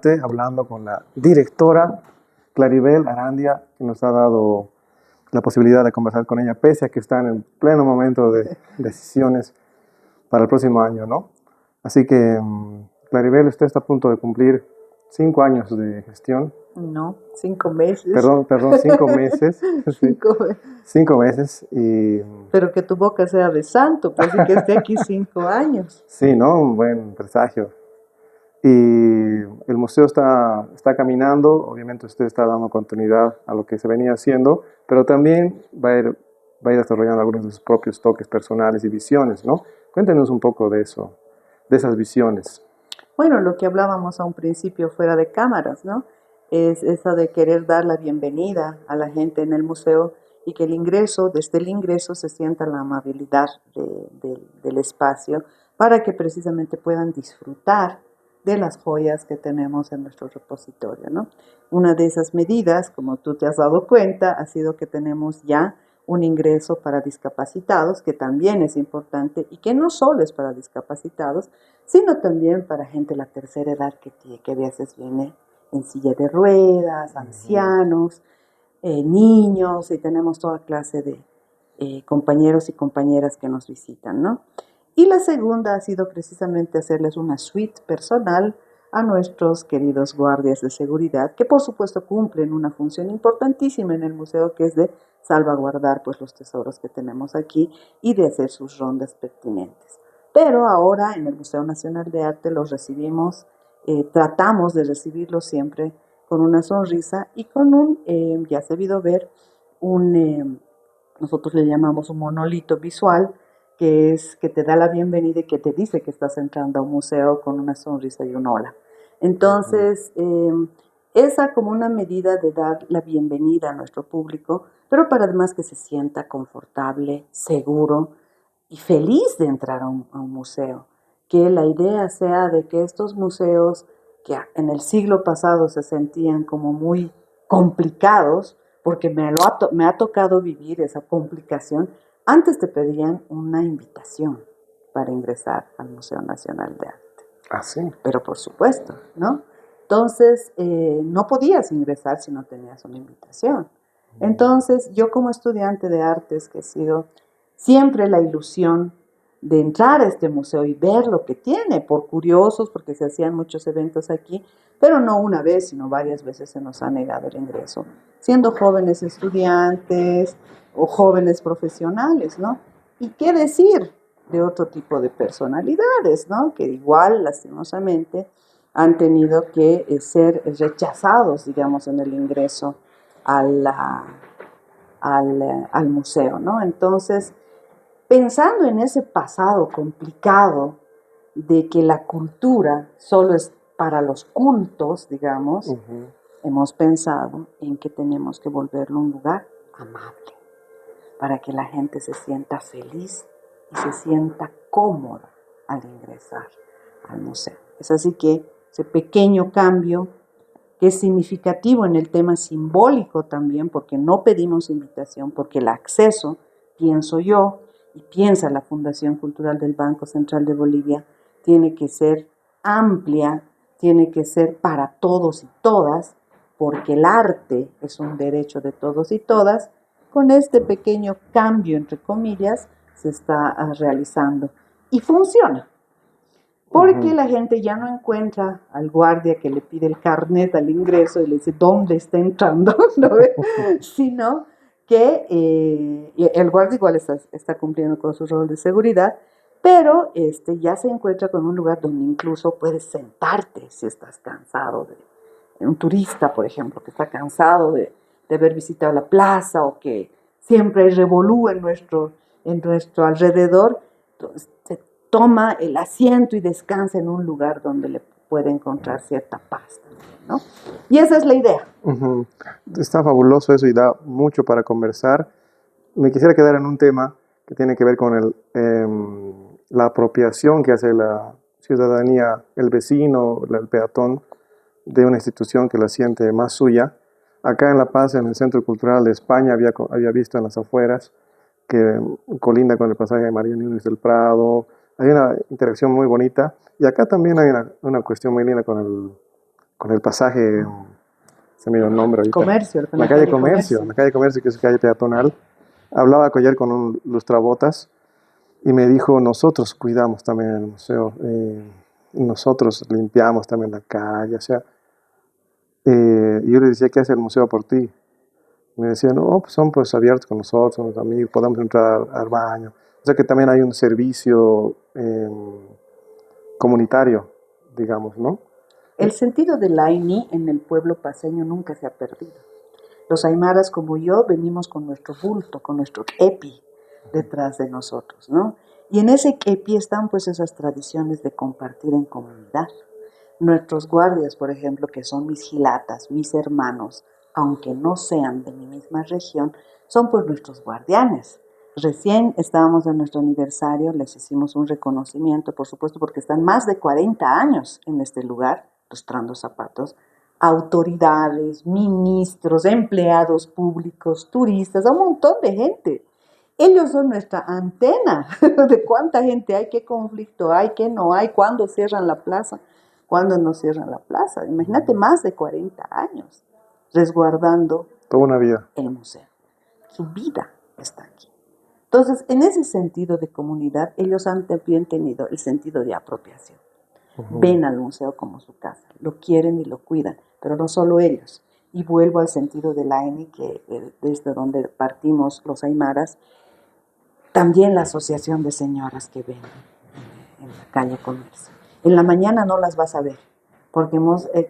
arte hablando con la directora Claribel Arandia, que nos ha dado la posibilidad de conversar con ella, pese a que está en el pleno momento de decisiones para el próximo año, ¿no? Así que, Claribel, usted está a punto de cumplir 5 años de gestión. No, 5 meses. Perdón, 5 meses. Sí, 5 meses. 5 meses y... Pero que tu boca sea de santo, pues, y que esté aquí 5 años. Sí, ¿no? Un buen presagio. Y el museo está caminando, obviamente usted está dando continuidad a lo que se venía haciendo, pero también va a ir desarrollando algunos de sus propios toques personales y visiones, ¿no? Cuéntenos un poco de eso, de esas visiones. Bueno, lo que hablábamos a un principio fuera de cámaras, ¿no? Es esa de querer dar la bienvenida a la gente en el museo y que desde el ingreso se sienta la amabilidad del espacio para que precisamente puedan disfrutar de las joyas que tenemos en nuestro repositorio, ¿no? Una de esas medidas, como tú te has dado cuenta, ha sido que tenemos ya un ingreso para discapacitados, que también es importante y que no solo es para discapacitados, sino también para gente de la tercera edad que a veces viene en silla de ruedas, ancianos, niños, y tenemos toda clase de compañeros y compañeras que nos visitan, ¿no? Y la segunda ha sido precisamente hacerles una suite personal a nuestros queridos guardias de seguridad, que por supuesto cumplen una función importantísima en el museo, que es de salvaguardar pues los tesoros que tenemos aquí y de hacer sus rondas pertinentes. Pero ahora en el Museo Nacional de Arte los recibimos, tratamos de recibirlos siempre con una sonrisa y con ya has debido ver, nosotros le llamamos un monolito visual, que es que te da la bienvenida y que te dice que estás entrando a un museo con una sonrisa y un hola. Entonces, esa como una medida de dar la bienvenida a nuestro público, pero para además que se sienta confortable, seguro y feliz de entrar a un museo. Que la idea sea de que estos museos que en el siglo pasado se sentían como muy complicados, porque me ha tocado vivir esa complicación. Antes te pedían una invitación para ingresar al Museo Nacional de Arte. Ah, sí. Pero por supuesto, ¿no? Entonces, no podías ingresar si no tenías una invitación. Entonces, yo como estudiante de artes, que he sido siempre la ilusión de entrar a este museo y ver lo que tiene, por curiosos, porque se hacían muchos eventos aquí, pero no una vez, sino varias veces se nos ha negado el ingreso, siendo jóvenes estudiantes o jóvenes profesionales, ¿no? ¿Y qué decir de otro tipo de personalidades, ¿no? Que igual, lastimosamente, han tenido que ser rechazados, digamos, en el ingreso al museo, ¿no? Entonces, pensando en ese pasado complicado de que la cultura solo es para los cultos, digamos, hemos pensado en que tenemos que volverlo un lugar amable, para que la gente se sienta feliz y se sienta cómoda al ingresar al museo. Es así que ese pequeño cambio, que es significativo en el tema simbólico también, porque no pedimos invitación, porque el acceso, pienso yo, y piensa la Fundación Cultural del Banco Central de Bolivia, tiene que ser amplia, tiene que ser para todos y todas, porque el arte es un derecho de todos y todas. Con este pequeño cambio, entre comillas, se está realizando. Y funciona. Porque la gente ya no encuentra al guardia que le pide el carnet al ingreso y le dice dónde está entrando, ¿no? Sino que el guardia igual está cumpliendo con su rol de seguridad, pero ya se encuentra con un lugar donde incluso puedes sentarte si estás cansado un turista, por ejemplo, que está cansado de haber visitado la plaza o que siempre hay revolú en nuestro alrededor. Entonces, se toma el asiento y descansa en un lugar donde le puede encontrar cierta paz, ¿no? Y esa es la idea. Está fabuloso eso y da mucho para conversar. Me quisiera quedar en un tema que tiene que ver con la apropiación que hace la ciudadanía, el vecino, el peatón, de una institución que la siente más suya. Acá en La Paz, en el Centro Cultural de España, había visto en las afueras que colinda con el pasaje de María Núñez del Prado. Hay una interacción muy bonita. Y acá también hay una cuestión muy linda con con el pasaje, se me dio el nombre ahorita. Comercio, La calle Comercio, la calle Comercio, que es calle peatonal. Hablaba ayer con un lustrabotas y me dijo, nosotros cuidamos también el museo, nosotros limpiamos también la calle, o sea, y yo le decía, ¿qué hace el museo por ti? Me decía, no, pues son pues abiertos con nosotros, los amigos, podemos entrar al baño. O sea que también hay un servicio comunitario, digamos, ¿no? El sentido del Aini en el pueblo paceño nunca se ha perdido. Los aymaras como yo venimos con nuestro bulto, con nuestro kepi detrás de nosotros, ¿no? Y en ese kepi están pues esas tradiciones de compartir en comunidad. Nuestros guardias, por ejemplo, que son mis gilatas, mis hermanos, aunque no sean de mi misma región, son pues nuestros guardianes. Recién estábamos en nuestro aniversario, les hicimos un reconocimiento, por supuesto, porque están más de 40 años en este lugar, lustrando zapatos, autoridades, ministros, empleados públicos, turistas, un montón de gente. Ellos son nuestra antena de cuánta gente hay, qué conflicto hay, qué no hay, cuándo cierran la plaza, cuándo no cierran la plaza. Imagínate, más de 40 años resguardando Toda una vida. el museo. Su vida está aquí. Entonces, en ese sentido de comunidad, ellos han también tenido el sentido de apropiación. Ven al museo como su casa, lo quieren y lo cuidan, pero no solo ellos. Y vuelvo al sentido del AINI, que desde donde partimos los aymaras, también la asociación de señoras que venden en la calle Comercio. En la mañana no las vas a ver, porque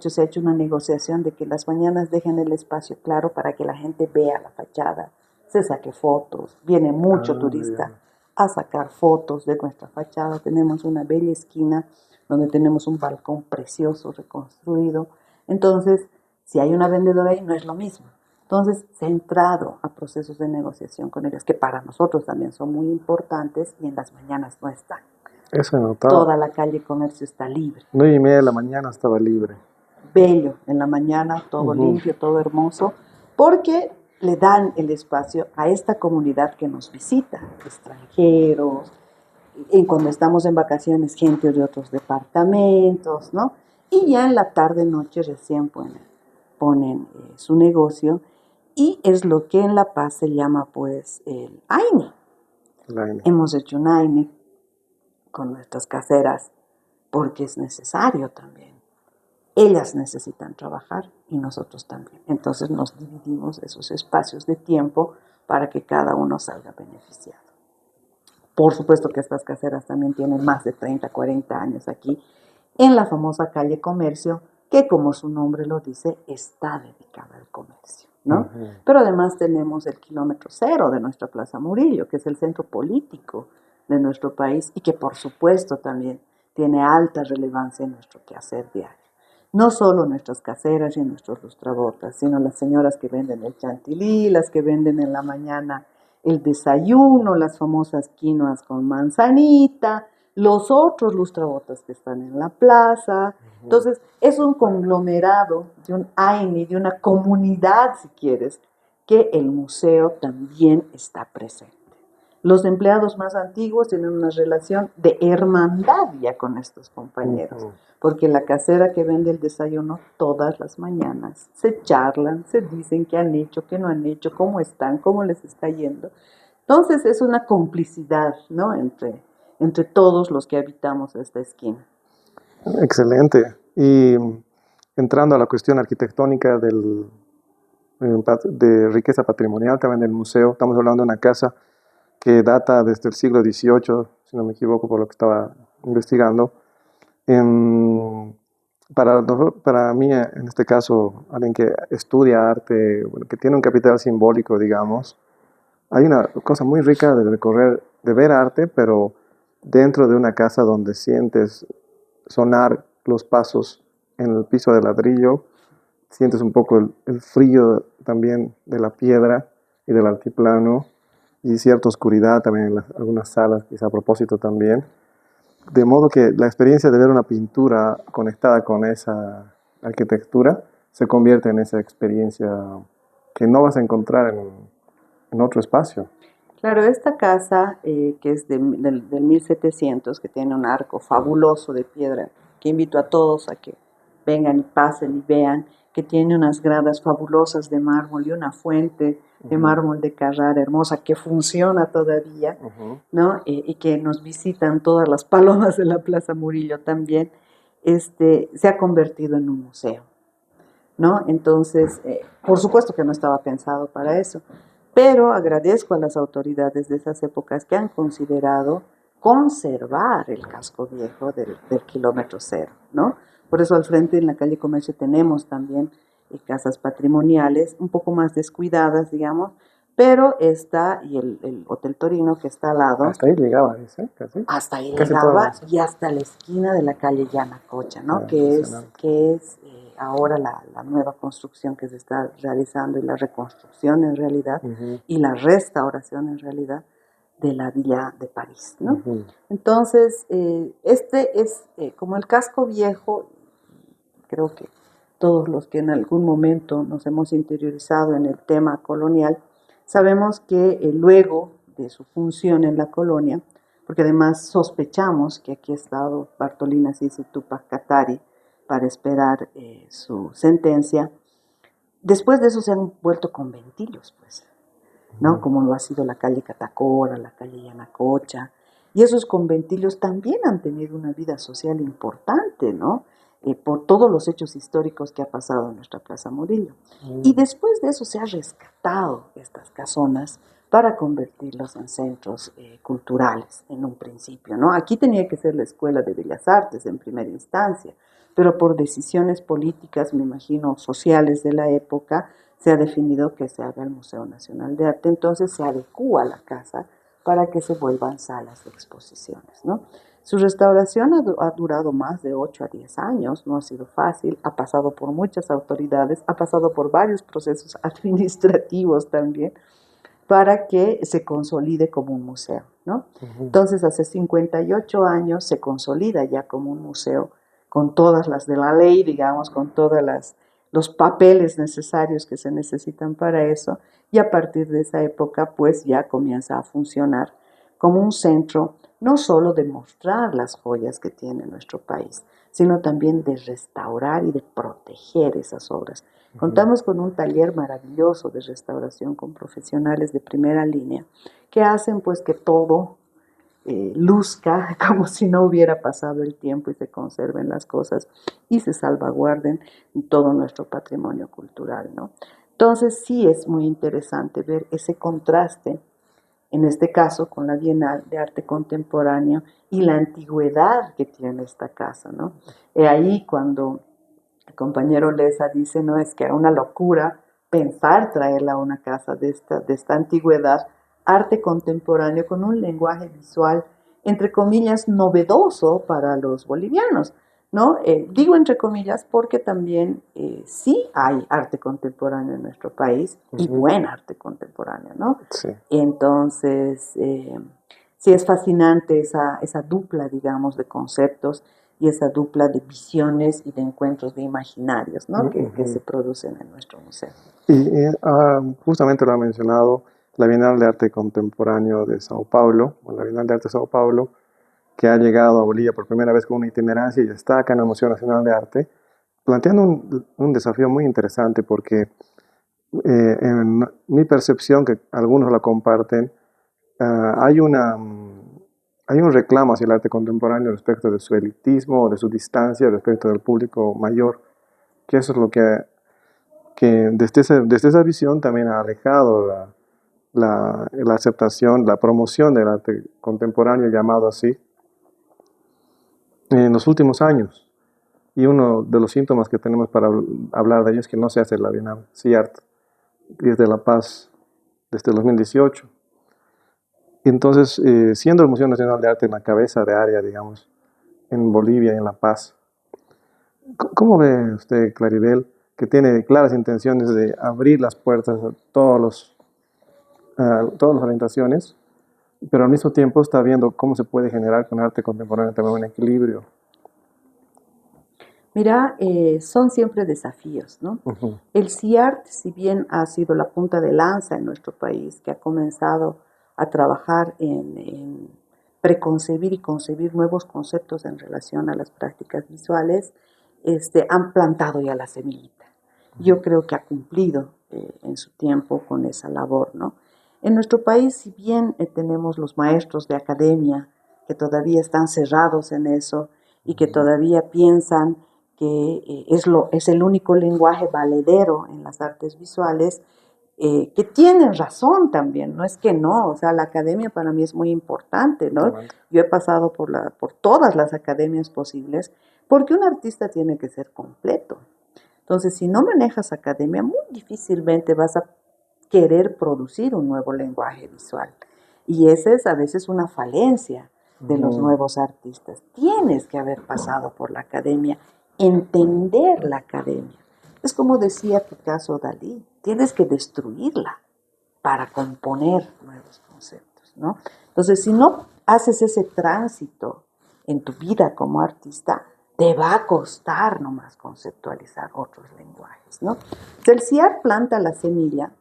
se ha hecho una negociación de que las mañanas dejen el espacio claro para que la gente vea la fachada, se saque fotos, viene mucho turista a sacar fotos de nuestra fachada. Tenemos una bella esquina donde tenemos un balcón precioso reconstruido. Entonces, si hay una vendedora ahí, no es lo mismo. Entonces, se ha entrado a procesos de negociación con ellas, que para nosotros también son muy importantes, y en las mañanas no están. Eso notaba. Toda la calle Comercio está libre. 9:30 de la mañana estaba libre. Bello, en la mañana, todo limpio, todo hermoso, porque le dan el espacio a esta comunidad que nos visita, extranjeros, y cuando estamos en vacaciones, gente de otros departamentos, ¿no? Y ya en la tarde, noche recién ponen su negocio, y es lo que en La Paz se llama pues el AINE. Hemos hecho un AINE con nuestras caseras porque es necesario también. Ellas necesitan trabajar y nosotros también. Entonces nos dividimos esos espacios de tiempo para que cada uno salga beneficiado. Por supuesto que estas caseras también tienen más de 30, 40 años aquí en la famosa calle Comercio, que como su nombre lo dice, está dedicada al comercio, ¿no? Pero además tenemos el kilómetro cero de nuestra Plaza Murillo, que es el centro político de nuestro país y que por supuesto también tiene alta relevancia en nuestro quehacer diario. No solo nuestras caseras y nuestros lustrabotas, sino las señoras que venden el chantilly, las que venden en la mañana el desayuno, las famosas quinoas con manzanita, los otros lustrabotas que están en la plaza. Entonces, es un conglomerado de un AINI, de una comunidad, si quieres, que el museo también está presente. Los empleados más antiguos tienen una relación de hermandad ya con estos compañeros, porque la casera que vende el desayuno todas las mañanas se charlan, se dicen qué han hecho, qué no han hecho, cómo están, cómo les está yendo. Entonces es una complicidad, ¿no?, entre todos los que habitamos esta esquina. Excelente. Y entrando a la cuestión arquitectónica de riqueza patrimonial también del museo, estamos hablando de una casa que data desde el siglo XVIII, si no me equivoco, por lo que estaba investigando. Para mí, en este caso, alguien que estudia arte, bueno, que tiene un capital simbólico, digamos, hay una cosa muy rica de recorrer, de ver arte, pero dentro de una casa donde sientes sonar los pasos en el piso de ladrillo, sientes un poco el frío también de la piedra y del altiplano, y cierta oscuridad también en algunas salas, quizá a propósito también. De modo que la experiencia de ver una pintura conectada con esa arquitectura se convierte en esa experiencia que no vas a encontrar en otro espacio. Claro, esta casa que es del 1700, que tiene un arco fabuloso de piedra, que invito a todos a que vengan y pasen y vean que tiene unas gradas fabulosas de mármol y una fuente de mármol de Carrara hermosa que funciona todavía, ¿no? Y que nos visitan todas las palomas de la Plaza Murillo también, se ha convertido en un museo, ¿no? Entonces, por supuesto que no estaba pensado para eso, pero agradezco a las autoridades de esas épocas que han considerado conservar el casco viejo del kilómetro cero, ¿no? Por eso al frente en la calle Comercio tenemos también casas patrimoniales, un poco más descuidadas, digamos, pero está, y el Hotel Torino que está al lado. Hasta ahí llegaba, dice, casi. Hasta ahí Casi llegaba todo, y hasta la esquina de la calle Yanacocha, ¿no? Ah, que es impresionante. ahora la nueva construcción que se está realizando y la reconstrucción en realidad y la restauración en realidad de la Villa de París, ¿no? Entonces, este es como el casco viejo. Creo que todos los que en algún momento nos hemos interiorizado en el tema colonial, sabemos que luego de su función en la colonia, porque además sospechamos que aquí ha estado Bartolina Sisi Tupac Katari para esperar su sentencia, después de eso se han vuelto conventillos, pues, ¿no? Como lo ha sido la calle Catacora, la calle Yanacocha, y esos conventillos también han tenido una vida social importante, ¿no? Por todos los hechos históricos que ha pasado en nuestra Plaza Murillo. Y después de eso se ha rescatado estas casonas para convertirlos en centros culturales en un principio, ¿no? Aquí tenía que ser la Escuela de Bellas Artes en primera instancia, pero por decisiones políticas, me imagino, sociales de la época, se ha definido que se haga el Museo Nacional de Arte, entonces se adecúa la casa para que se vuelvan salas de exposiciones, ¿no? Su restauración ha durado más de 8 a 10 años, no ha sido fácil, ha pasado por muchas autoridades, ha pasado por varios procesos administrativos también, para que se consolide como un museo, ¿no? Entonces, hace 58 años se consolida ya como un museo, con todas las de la ley, digamos, con todos los papeles necesarios que se necesitan para eso, y a partir de esa época, pues ya comienza a funcionar como un centro no solo de mostrar las joyas que tiene nuestro país, sino también de restaurar y de proteger esas obras. Contamos con un taller maravilloso de restauración con profesionales de primera línea que hacen pues que todo luzca como si no hubiera pasado el tiempo y se conserven las cosas y se salvaguarden todo nuestro patrimonio cultural, ¿no? Entonces sí es muy interesante ver ese contraste, en este caso con la Bienal de Arte Contemporáneo y la antigüedad que tiene esta casa, ¿no? Ahí cuando el compañero Leza dice, no, es que era una locura pensar traerla a una casa de esta antigüedad, arte contemporáneo con un lenguaje visual, entre comillas, novedoso para los bolivianos, ¿no? Digo entre comillas porque también sí hay arte contemporáneo en nuestro país y buen arte contemporáneo, ¿no? Sí. Entonces, sí es fascinante esa dupla, digamos, de conceptos y esa dupla de visiones y de encuentros de imaginarios, ¿no? que se producen en nuestro museo. Y justamente lo ha mencionado la Bienal de Arte Contemporáneo de Sao Paulo, o la Bienal de Arte de Sao Paulo, que ha llegado a Bolivia por primera vez con una itinerancia y está acá en el Museo Nacional de Arte, planteando un desafío muy interesante porque en mi percepción, que algunos la comparten, hay un reclamo hacia el arte contemporáneo respecto de su elitismo, de su distancia respecto del público mayor, que eso es lo que desde esa visión también ha alejado la aceptación, la promoción del arte contemporáneo, llamado así, en los últimos años. Y uno de los síntomas que tenemos para hablar de ello es que no se hace la Bienal CIART desde La Paz, desde el 2018. Y entonces, siendo el Museo Nacional de Arte en la cabeza de área, digamos, en Bolivia y en La Paz, ¿cómo ve usted, Claribel, que tiene claras intenciones de abrir las puertas a todas las orientaciones, pero al mismo tiempo está viendo cómo se puede generar con arte contemporáneo también un equilibrio? Mira, son siempre desafíos, ¿no? El CIART, si bien ha sido la punta de lanza en nuestro país, que ha comenzado a trabajar en preconcebir y concebir nuevos conceptos en relación a las prácticas visuales, han plantado ya la semillita. Yo creo que ha cumplido en su tiempo con esa labor, ¿no? En nuestro país, si bien tenemos los maestros de academia que todavía están cerrados en eso y que todavía piensan que es el único lenguaje valedero en las artes visuales, que tienen razón también, no es que no, o sea, la academia para mí es muy importante, ¿no? Yo he pasado por todas las academias posibles, porque un artista tiene que ser completo. Entonces, si no manejas academia, muy difícilmente vas a querer producir un nuevo lenguaje visual. Y esa es a veces una falencia de los nuevos artistas. Tienes que haber pasado por la academia, entender la academia. Es como decía Picasso o Dalí, tienes que destruirla para componer nuevos conceptos, ¿no? Entonces, si no haces ese tránsito en tu vida como artista, te va a costar nomás conceptualizar otros lenguajes, ¿no? Entonces, el CIAR planta la semilla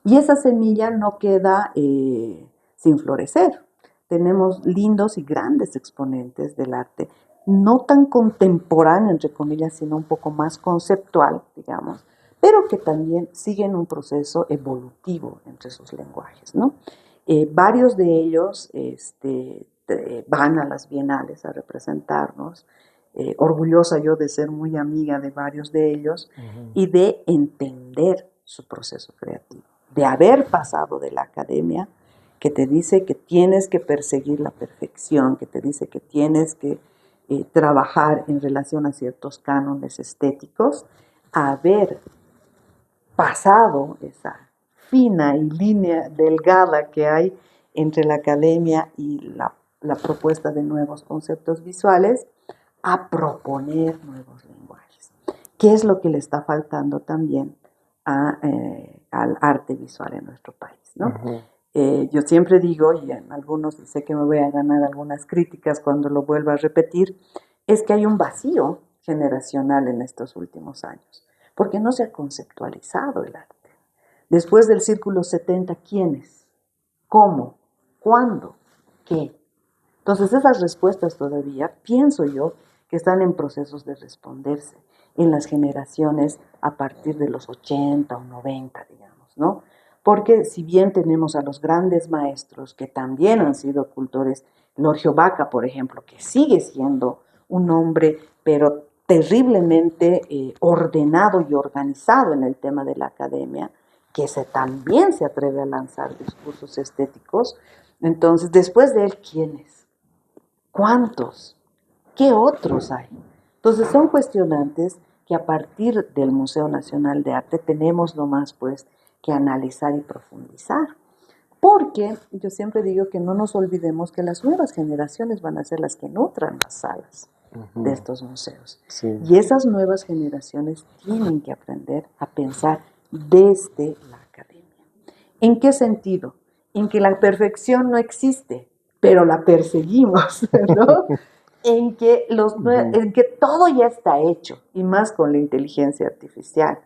y esa semilla no queda sin florecer. Tenemos lindos y grandes exponentes del arte, no tan contemporáneo, entre comillas, sino un poco más conceptual, digamos, pero que también siguen un proceso evolutivo entre sus lenguajes, ¿no? Varios de ellos van a las bienales a representarnos, orgullosa yo de ser muy amiga de varios de ellos y de entender su proceso creativo, de haber pasado de la academia que te dice que tienes que perseguir la perfección, que te dice que tienes que trabajar en relación a ciertos cánones estéticos, a haber pasado esa fina y línea delgada que hay entre la academia y la propuesta de nuevos conceptos visuales, a proponer nuevos lenguajes. ¿Qué es lo que le está faltando también al arte visual en nuestro país, ¿no? Yo siempre digo, y en algunos sé que me voy a ganar algunas críticas cuando lo vuelva a repetir, es que hay un vacío generacional en estos últimos años, porque no se ha conceptualizado el arte. Después del Círculo 70, ¿quiénes? ¿Cómo? ¿Cuándo? ¿Qué? Entonces esas respuestas todavía, pienso yo, que están en procesos de responderse en las generaciones a partir de los 80 o 90, digamos, ¿no? Porque si bien tenemos a los grandes maestros que también han sido cultores, Lorgio Baca, por ejemplo, que sigue siendo un hombre, pero terriblemente ordenado y organizado en el tema de la academia, que también se atreve a lanzar discursos estéticos. Entonces, después de él, ¿quiénes? ¿Cuántos? ¿Qué otros hay? Entonces son cuestionantes que a partir del Museo Nacional de Arte tenemos nomás pues que analizar y profundizar. Porque yo siempre digo que no nos olvidemos que las nuevas generaciones van a ser las que nutran las salas de estos museos. Sí. Y esas nuevas generaciones tienen que aprender a pensar desde la academia. ¿En qué sentido? En que la perfección no existe, pero la perseguimos, ¿no? en que todo ya está hecho, y más con la inteligencia artificial,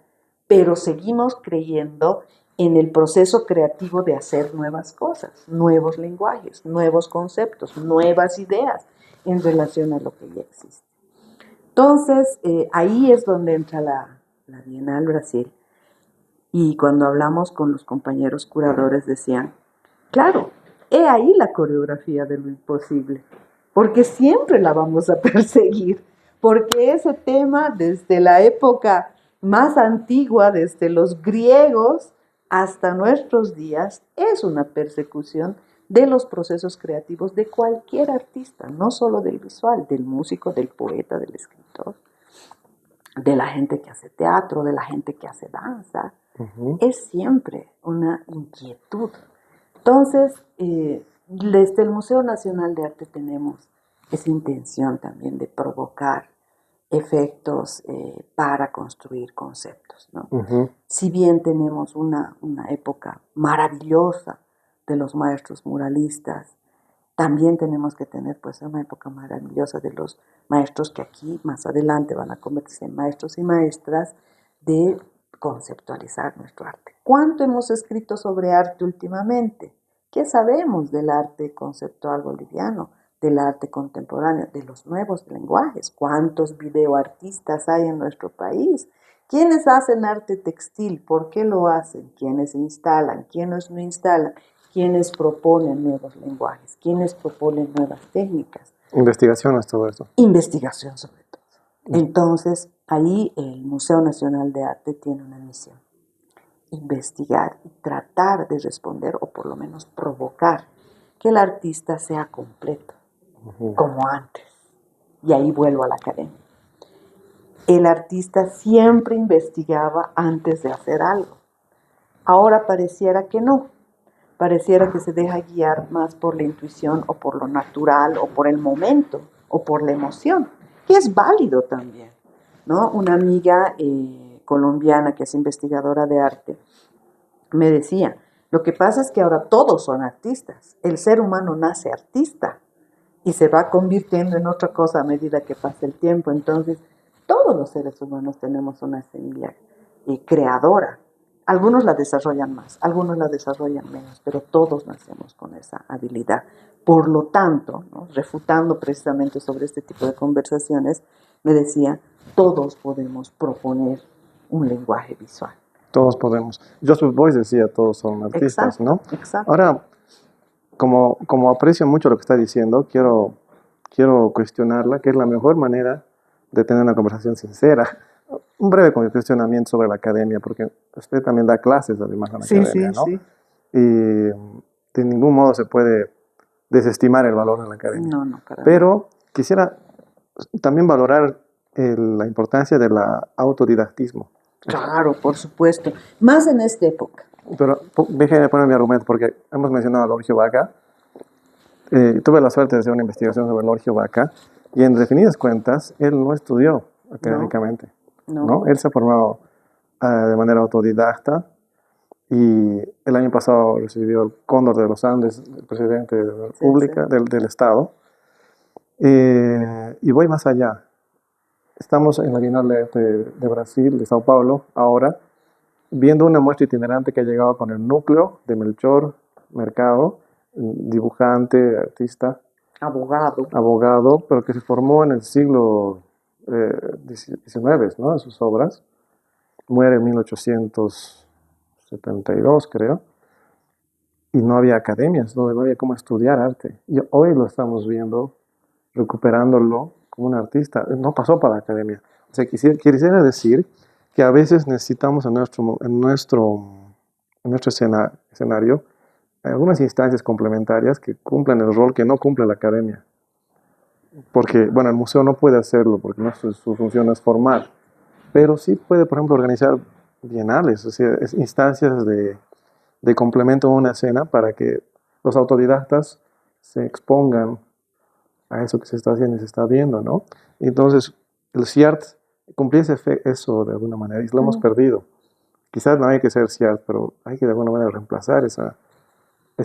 pero seguimos creyendo en el proceso creativo de hacer nuevas cosas, nuevos lenguajes, nuevos conceptos, nuevas ideas en relación a lo que ya existe. Entonces, ahí es donde entra la Bienal Brasil. Y cuando hablamos con los compañeros curadores decían, claro, he ahí la coreografía de lo imposible, porque siempre la vamos a perseguir, porque ese tema desde la época más antigua, desde los griegos hasta nuestros días, es una persecución de los procesos creativos de cualquier artista, no solo del visual, del músico, del poeta, del escritor, de la gente que hace teatro, de la gente que hace danza. Es siempre una inquietud. Entonces, desde el Museo Nacional de Arte tenemos esa intención también de provocar efectos para construir conceptos, ¿no? Si bien tenemos una época maravillosa de los maestros muralistas, también tenemos que tener pues una época maravillosa de los maestros que aquí más adelante van a convertirse en maestros y maestras de conceptualizar nuestro arte. ¿Cuánto hemos escrito sobre arte últimamente? ¿Qué sabemos del arte conceptual boliviano? del arte contemporáneo, de los nuevos lenguajes. ¿Cuántos videoartistas hay en nuestro país? ¿Quiénes hacen arte textil? ¿Por qué lo hacen? ¿Quiénes instalan? ¿Quiénes no instalan? ¿Quiénes proponen nuevos lenguajes? ¿Quiénes proponen nuevas técnicas? Investigaciones, todo eso. Investigación sobre todo. Entonces, ahí el Museo Nacional de Arte tiene una misión: investigar y tratar de responder, o por lo menos provocar, que el artista sea completo, como antes. Y ahí vuelvo a la academia. El artista siempre investigaba antes de hacer algo. Ahora pareciera que no. Pareciera que se deja guiar más por la intuición o por lo natural o por el momento o por la emoción, que es válido también, ¿no? Una amiga colombiana que es investigadora de arte me decía, lo que pasa es que ahora todos son artistas. El ser humano nace artista y se va convirtiendo en otra cosa a medida que pasa el tiempo. Entonces, todos los seres humanos tenemos una semilla creadora. Algunos la desarrollan más, algunos la desarrollan menos, pero todos nacemos con esa habilidad. Por lo tanto, ¿no?, refutando precisamente sobre este tipo de conversaciones, me decía, todos podemos proponer un lenguaje visual. Todos podemos. Joseph Beuys decía, todos son artistas, Exacto, ¿no? exacto. Ahora, como aprecio mucho lo que está diciendo, quiero cuestionarla, que es la mejor manera de tener una conversación sincera. Un breve cuestionamiento sobre la academia, porque usted también da clases además en la academia, ¿no? Sí. Y de ningún modo se puede desestimar el valor de la academia. No, para nada. Pero quisiera también valorar la importancia del autodidactismo. Claro, por supuesto. Más en esta época. Pero déjeme poner mi argumento, porque hemos mencionado a Lorgio Vaca. Tuve la suerte de hacer una investigación sobre Lorgio Vaca, y en definidas cuentas, él no estudió académicamente. ¿No? Él se ha formado de manera autodidacta, y el año pasado recibió el Cóndor de los Andes, el presidente de la República, del Estado. Y voy más allá. Estamos en la Bienal de Brasil, de Sao Paulo, ahora, viendo una muestra itinerante que ha llegado con el núcleo de Melchor Mercado, dibujante, artista, abogado, pero que se formó en el siglo XIX, ¿no?, en sus obras. Muere en 1872, creo, y no había academias, no había cómo estudiar arte. Y hoy lo estamos viendo, recuperándolo como un artista. No pasó para la academia. O sea, quisiera decir que a veces necesitamos en nuestro escenario algunas instancias complementarias que cumplan el rol que no cumple la academia. Porque, bueno, el museo no puede hacerlo, porque no, su función es formar, pero sí puede, por ejemplo, organizar bienales, o sea, instancias de complemento a una escena para que los autodidactas se expongan a eso que se está haciendo y se está viendo, ¿no? Entonces, el CIART cumplía eso de alguna manera, y lo hemos perdido. Quizás no hay que ser CIART, pero hay que de alguna manera reemplazar esa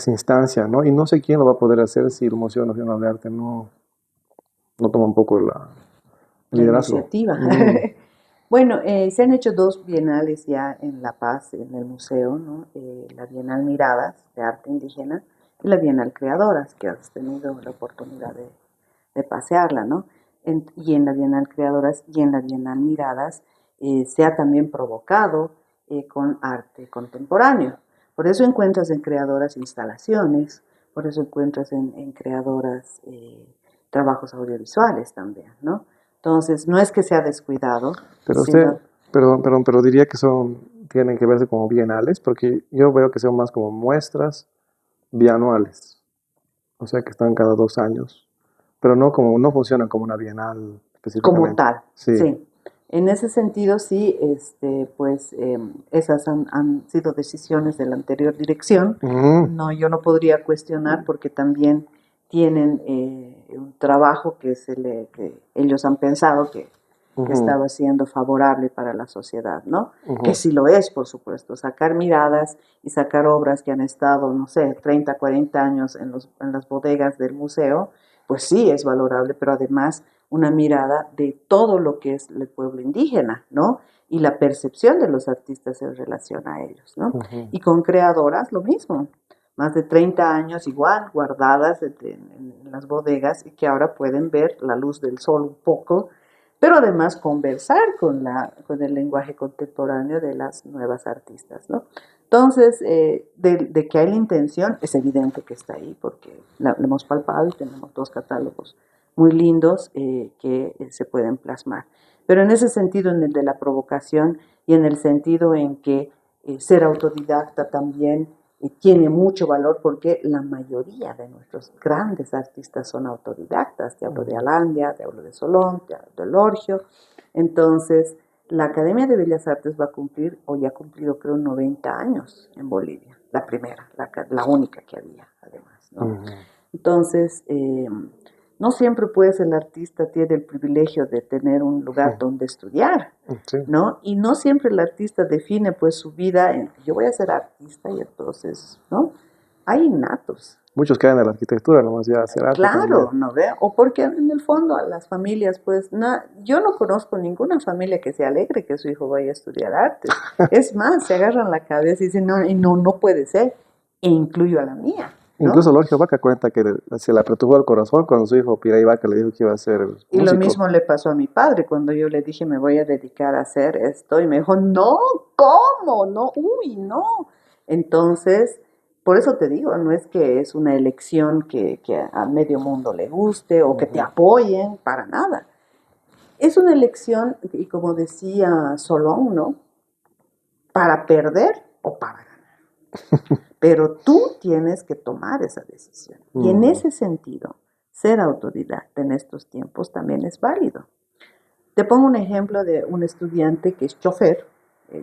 instancia, ¿no? Y no sé quién lo va a poder hacer si el Museo Nacional de Arte no toma un poco el liderazgo. Iniciativa. Bueno, se han hecho 2 bienales ya en La Paz, en el museo, ¿no? La Bienal Miradas, de arte indígena, y la Bienal Creadoras, que has tenido la oportunidad de pasearla, ¿no? Y en la Bienal Creadoras y en la Bienal Miradas se ha también provocado con arte contemporáneo. Por eso encuentras en creadoras instalaciones, por eso encuentras en creadoras trabajos audiovisuales también, ¿no? Entonces, no es que sea descuidado. Pero usted, pero diría que tienen que verse como bienales, porque yo veo que son más como muestras bianuales. O sea, que están cada 2 años. Pero no funcionan como una bienal específicamente. Como tal, sí. En ese sentido, sí, pues esas han sido decisiones de la anterior dirección. No, yo no podría cuestionar, porque también tienen un trabajo que ellos han pensado que estaba siendo favorable para la sociedad, ¿no? Que sí lo es, por supuesto. Sacar miradas y sacar obras que han estado, no sé, 30, 40 años en las bodegas del museo, pues sí es valorable, pero además una mirada de todo lo que es el pueblo indígena, ¿no? Y la percepción de los artistas en relación a ellos, ¿no? Y con creadoras lo mismo. más de 30 años igual guardadas en las bodegas y que ahora pueden ver la luz del sol un poco, pero además conversar con el lenguaje contemporáneo de las nuevas artistas, ¿no? Entonces, de que hay la intención, es evidente que está ahí, porque la hemos palpado y tenemos 2 catálogos muy lindos que se pueden plasmar. Pero en ese sentido, en el de la provocación y en el sentido en que ser autodidacta también tiene mucho valor porque la mayoría de nuestros grandes artistas son autodidactas. Te hablo de Alandia, te hablo de Solón, te hablo de Lorgio. Entonces, la Academia de Bellas Artes va a cumplir, o ya ha cumplido creo 90 años en Bolivia, la primera, la única que había además, ¿no? Entonces, no siempre pues el artista tiene el privilegio de tener un lugar donde estudiar, ¿no? Y no siempre el artista define pues su vida en, yo voy a ser artista y entonces, ¿no? Hay innatos. Muchos caen en la arquitectura, nomás ya hacer arte. Claro, ¿no ve? O porque en el fondo a las familias, pues, yo no conozco ninguna familia que se alegre que su hijo vaya a estudiar arte. Es más, se agarran la cabeza y dicen, no puede ser, e incluyo a la mía. ¿No? Incluso Lorgio Vaca cuenta que se le apretujó el corazón cuando su hijo Piray Vaca le dijo que iba a ser músico. Y lo mismo le pasó a mi padre cuando yo le dije me voy a dedicar a hacer esto y me dijo, no, ¿cómo? No, uy, no. Entonces, por eso te digo, no es que es una elección que a medio mundo le guste o que te apoyen, para nada. Es una elección, y como decía Solón, ¿no? Para perder o para ganar. Pero tú tienes que tomar esa decisión. Y en ese sentido, ser autodidacta en estos tiempos también es válido. Te pongo un ejemplo de un estudiante que es chofer.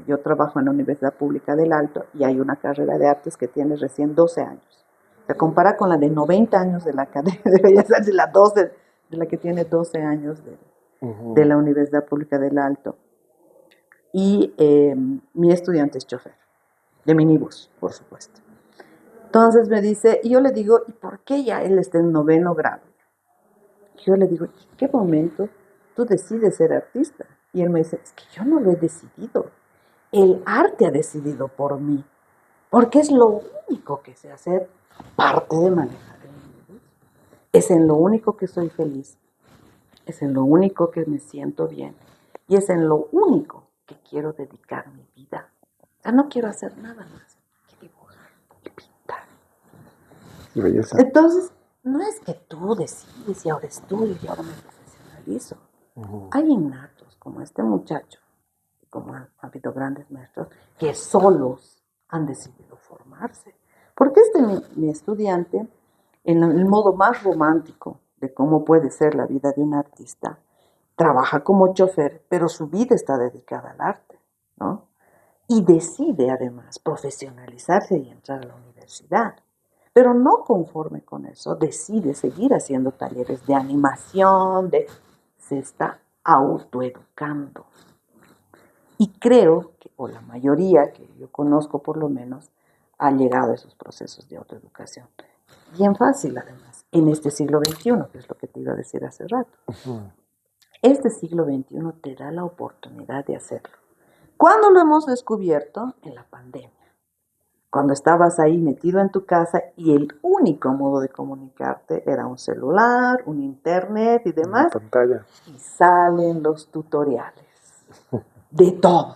Yo trabajo en la Universidad Pública del Alto y hay una carrera de artes que tiene recién 12 años. Se compara con la de 90 años de la Academia de Bellas Artes y de la que tiene 12 años de la Universidad Pública del Alto. Y mi estudiante es chofer, de minibús, por supuesto. Entonces me dice, y yo le digo, ¿y por qué ya él está en 9º grado? Yo le digo, ¿en qué momento tú decides ser artista? Y él me dice, es que yo no lo he decidido. El arte ha decidido por mí, porque es lo único que sé hacer, aparte de manejar el minibús. Es en lo único que soy feliz, es en lo único que me siento bien, y es en lo único que quiero dedicar mi vida. O sea, no quiero hacer nada más que dibujar y pintar. Y belleza. Entonces, no es que tú decides y ahora estudio y ahora me profesionalizo. Hay innatos como este muchacho, como ha habido grandes maestros, que solos han decidido formarse. Porque mi estudiante, en el modo más romántico de cómo puede ser la vida de un artista, trabaja como chofer, pero su vida está dedicada al arte, ¿no? Y decide además profesionalizarse y entrar a la universidad. Pero no conforme con eso, decide seguir haciendo talleres de animación, se está autoeducando. Y creo que, o la mayoría que yo conozco por lo menos, ha llegado a esos procesos de autoeducación. Bien fácil además, en este siglo XXI, que es lo que te iba a decir hace rato. Este siglo XXI te da la oportunidad de hacerlo. ¿Cuándo lo hemos descubierto? En la pandemia. Cuando estabas ahí metido en tu casa y el único modo de comunicarte era un celular, un internet y demás. Una pantalla. Y salen los tutoriales de todo.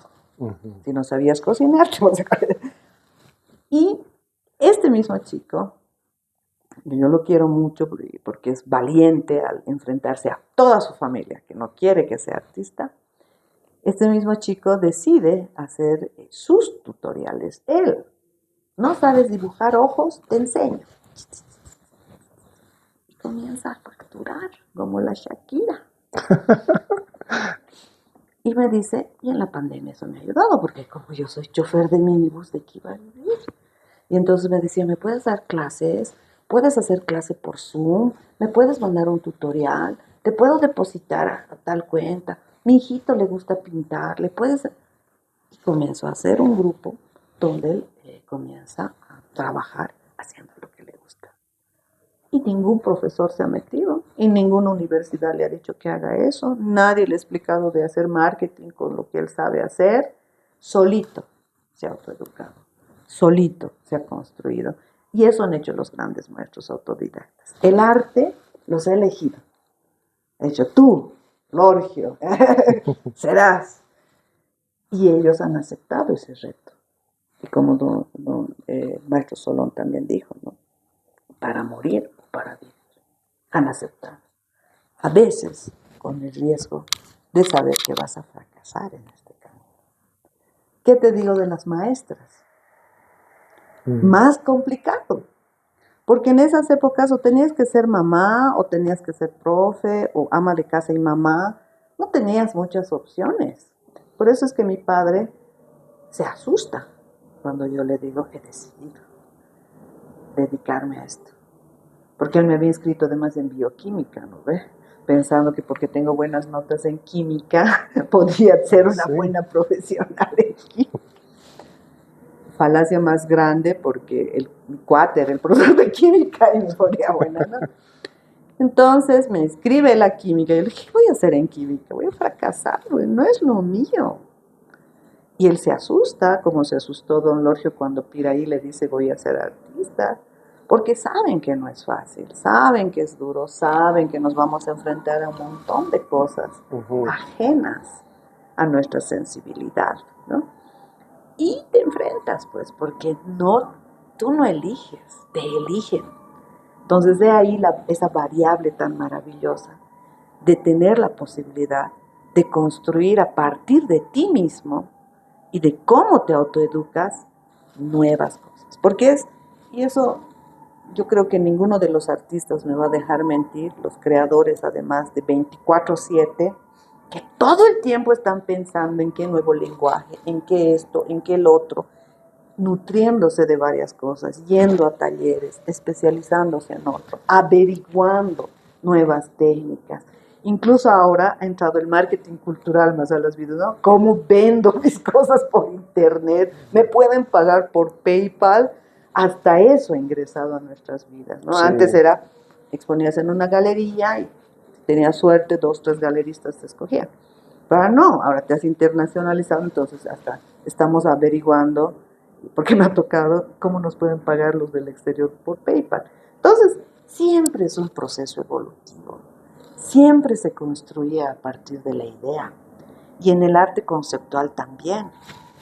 Si no sabías cocinar, te vas a comer. Y este mismo chico, yo lo quiero mucho porque es valiente al enfrentarse a toda su familia, que no quiere que sea artista. Este mismo chico decide hacer sus tutoriales. Él, ¿no sabes dibujar ojos? Te enseño. Y comienza a facturar como la Shakira. Y me dice, y en la pandemia eso me ha ayudado, porque como yo soy chofer de minibús, ¿de qué iba a vivir? Y entonces me decía, ¿me puedes dar clases? ¿Puedes hacer clase por Zoom? ¿Me puedes mandar un tutorial? ¿Te puedo depositar a tal cuenta? Mi hijito le gusta pintar, ¿le puedes...? Y comienzo a hacer un grupo donde él comienza a trabajar haciendo lo que le gusta. Y ningún profesor se ha metido, y ninguna universidad le ha dicho que haga eso. Nadie le ha explicado de hacer marketing con lo que él sabe hacer. Solito se ha autoeducado, solito se ha construido. Y eso han hecho los grandes maestros autodidactas. El arte los he elegido. He dicho, tú, Lorgio, serás. Y ellos han aceptado ese reto. Y como maestro Solón también dijo, ¿no? Para morir o para vivir. Han aceptado. A veces con el riesgo de saber que vas a fracasar en este camino. ¿Qué te digo de las maestras? Más complicado. Porque en esas épocas o tenías que ser mamá, o tenías que ser profe, o ama de casa y mamá. No tenías muchas opciones. Por eso es que mi padre se asusta cuando yo le digo que he decidido dedicarme a esto. Porque él me había inscrito además en bioquímica, ¿no ve? Pensando que porque tengo buenas notas en química, podría ser una buena profesional en química. Falacia más grande porque mi cuate era el profesor de química y me ponía buena, ¿no? Entonces me inscribe en la química y yo le dije, ¿qué voy a hacer en química? Voy a fracasar, no es lo mío. Y él se asusta, como se asustó don Lorgio cuando Piraí le dice voy a ser artista, porque saben que no es fácil, saben que es duro, saben que nos vamos a enfrentar a un montón de cosas ajenas a nuestra sensibilidad, ¿no? Y te enfrentas, pues, porque tú no eliges, te eligen. Entonces, de ahí esa variable tan maravillosa de tener la posibilidad de construir a partir de ti mismo y de cómo te autoeducas nuevas cosas. Y eso yo creo que ninguno de los artistas me va a dejar mentir, los creadores además de 24/7, que todo el tiempo están pensando en qué nuevo lenguaje, en qué esto, en qué el otro, nutriéndose de varias cosas, yendo a talleres, especializándose en otro, averiguando nuevas técnicas. Incluso ahora ha entrado el marketing cultural más a las vidas, ¿no? ¿Cómo vendo mis cosas por internet? ¿Me pueden pagar por PayPal? Hasta eso ha ingresado a nuestras vidas, ¿no? Sí. Antes exponías en una galería y tenías suerte, 2, 3 galeristas te escogían. Pero no, ahora te has internacionalizado, entonces hasta estamos averiguando, porque me ha tocado cómo nos pueden pagar los del exterior por PayPal. Entonces, siempre es un proceso evolutivo, siempre se construye a partir de la idea. Y en el arte conceptual también,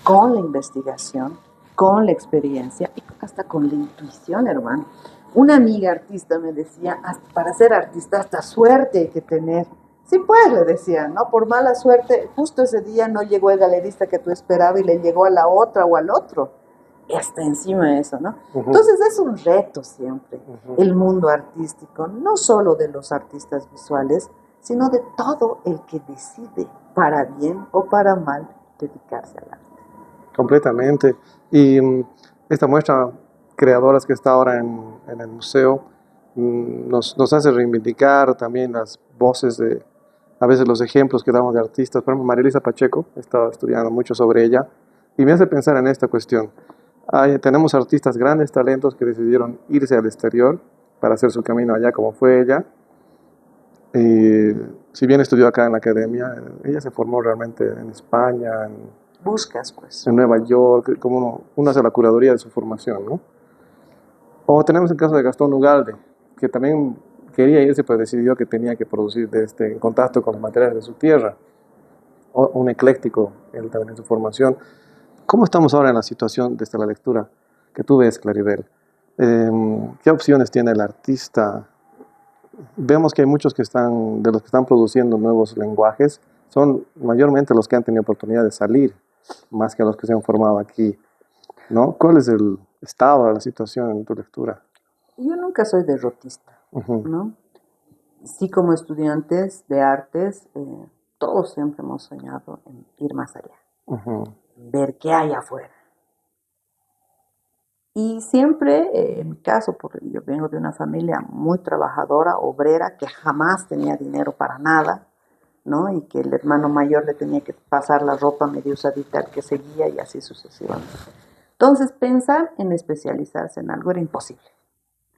con la investigación, con la experiencia y hasta con la intuición, hermano. Una amiga artista me decía, para ser artista hasta suerte hay que tener. Sí, pues, le decía, ¿no? Por mala suerte, justo ese día no llegó el galerista que tú esperabas y le llegó a la otra o al otro. Hasta encima de eso, ¿no? Entonces es un reto siempre el mundo artístico, no solo de los artistas visuales, sino de todo el que decide, para bien o para mal, dedicarse al arte. Completamente. Y esta muestra creadoras que está ahora en el museo nos hace reivindicar también las voces de, a veces los ejemplos que damos de artistas. Por ejemplo, María Elisa Pacheco, he estado estudiando mucho sobre ella y me hace pensar en esta cuestión. Tenemos artistas, grandes talentos que decidieron irse al exterior para hacer su camino allá como fue ella. Si bien estudió acá en la academia, ella se formó realmente en España, pues. En Nueva York, como uno hace la curaduría de su formación, ¿no? O tenemos el caso de Gastón Ugalde, que también quería irse, pero decidió que tenía que producir en contacto con los materiales de su tierra. Un ecléctico, él también en su formación. ¿Cómo estamos ahora en la situación desde la lectura que tú ves, Claribel? ¿Qué opciones tiene el artista? Vemos que hay muchos de los que están produciendo nuevos lenguajes, son mayormente los que han tenido oportunidad de salir, más que los que se han formado aquí, ¿no? ¿Cuál es el estado de la situación en tu lectura? Yo nunca soy derrotista, ¿no? Sí, como estudiantes de artes, todos siempre hemos soñado en ir más allá, ver qué hay afuera. Y siempre, en mi caso, porque yo vengo de una familia muy trabajadora, obrera, que jamás tenía dinero para nada, ¿no? Y que el hermano mayor le tenía que pasar la ropa medio usadita al que seguía y así sucesivamente. Entonces, pensar en especializarse en algo era imposible.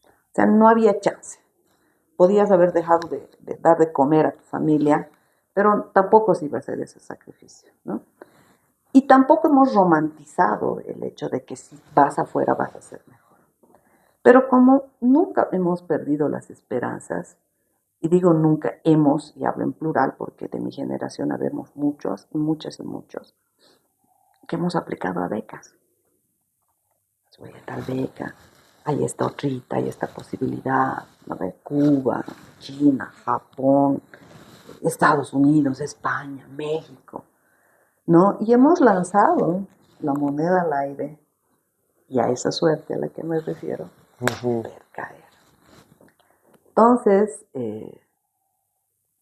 O sea, no había chance. Podías haber dejado de dar de comer a tu familia, pero tampoco se iba a hacer ese sacrificio, ¿no? Y tampoco hemos romantizado el hecho de que si vas afuera vas a ser mejor. Pero como nunca hemos perdido las esperanzas, y digo nunca hemos, y hablo en plural porque de mi generación habemos muchos, muchas y muchos, que hemos aplicado a becas. Voy a tal beca, hay esta otrita, hay esta posibilidad, ¿no? De Cuba, China, Japón, Estados Unidos, España, México, ¿no? Y hemos lanzado la moneda al aire, y a esa suerte a la que me refiero, ver caer. Entonces,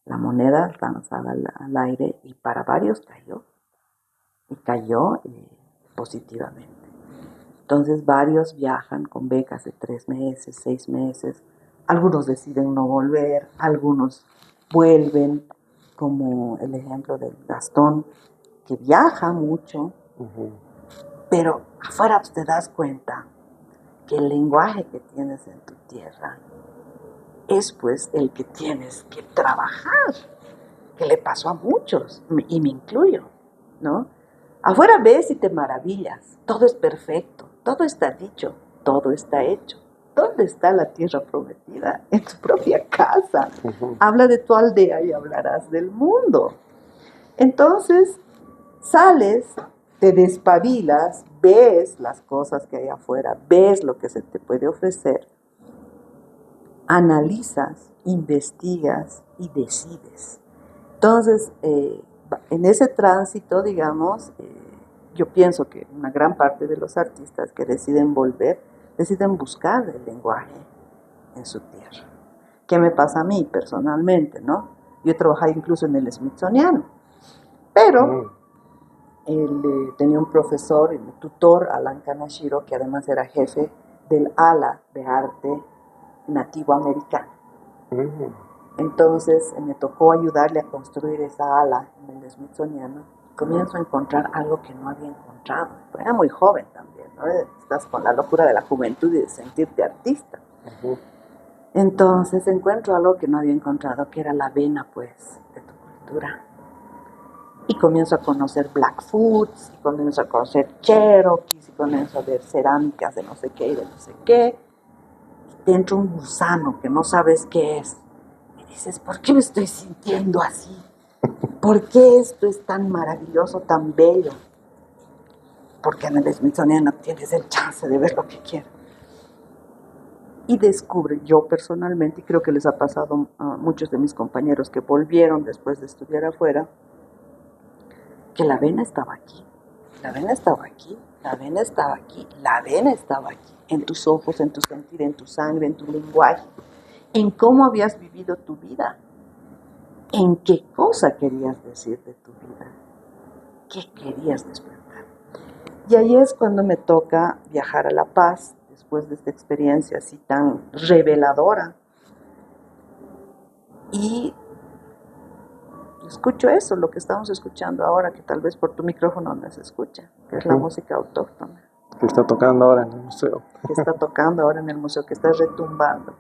la moneda lanzada al aire, y para varios cayó, y cayó positivamente. Entonces varios viajan con becas de 3 meses, 6 meses, algunos deciden no volver, algunos vuelven, como el ejemplo de Gastón, que viaja mucho, pero afuera te das cuenta que el lenguaje que tienes en tu tierra es pues el que tienes que trabajar, que le pasó a muchos, y me incluyo, ¿no? Afuera ves y te maravillas, todo es perfecto, todo está dicho, todo está hecho. ¿Dónde está la tierra prometida? En tu propia casa. Habla de tu aldea y hablarás del mundo. Entonces, sales, te despabilas, ves las cosas que hay afuera, ves lo que se te puede ofrecer, analizas, investigas y decides. Entonces, en ese tránsito, digamos, yo pienso que una gran parte de los artistas que deciden volver, deciden buscar el lenguaje en su tierra. ¿Qué me pasa a mí personalmente, no? Yo he trabajado incluso en el Smithsoniano, pero tenía un profesor, el tutor, Alan Kanashiro, que además era jefe del ala de arte nativo americano. Entonces me tocó ayudarle a construir esa ala en el Smithsoniano. Comienzo a encontrar algo que no había encontrado. Era muy joven también, ¿no? Estás con la locura de la juventud y de sentirte artista. Entonces encuentro algo que no había encontrado, que era la vena, pues, de tu cultura. Y comienzo a conocer Blackfoots, y comienzo a conocer Cherokees, y comienzo a ver cerámicas de no sé qué y de no sé qué. Y te entra un gusano que no sabes qué es. Dices, ¿por qué me estoy sintiendo así? ¿Por qué esto es tan maravilloso, tan bello? Porque en el Smithsoniano tienes el chance de ver lo que quieras. Y descubre, yo personalmente, y creo que les ha pasado a muchos de mis compañeros que volvieron después de estudiar afuera, que la vena estaba aquí, la vena estaba aquí, la vena estaba aquí, la vena estaba aquí, en tus ojos, en tu sentir, en tu sangre, en tu lenguaje, en cómo habías vivido tu vida. ¿En qué cosa querías decir de tu vida? ¿Qué querías despertar? Y ahí es cuando me toca viajar a La Paz, después de esta experiencia así tan reveladora. Y escucho eso, lo que estamos escuchando ahora, que tal vez por tu micrófono no se escucha, que es la música autóctona. Que está tocando ahora en el museo. Que está tocando ahora en el museo, que está retumbando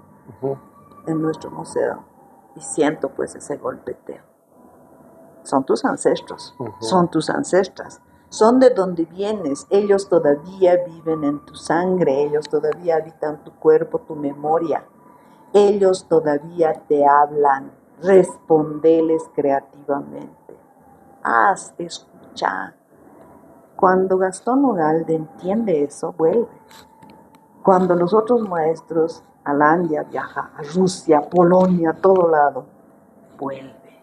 en nuestro museo. Y siento pues ese golpeteo. Son tus ancestros, son tus ancestras, son de donde vienes, ellos todavía viven en tu sangre, ellos todavía habitan tu cuerpo, tu memoria, ellos todavía te hablan, respondeles creativamente, escucha. Cuando Gastón Ugalde entiende eso, vuelve. Cuando los otros maestros, Alandia viaja a Rusia, Polonia, a todo lado, vuelve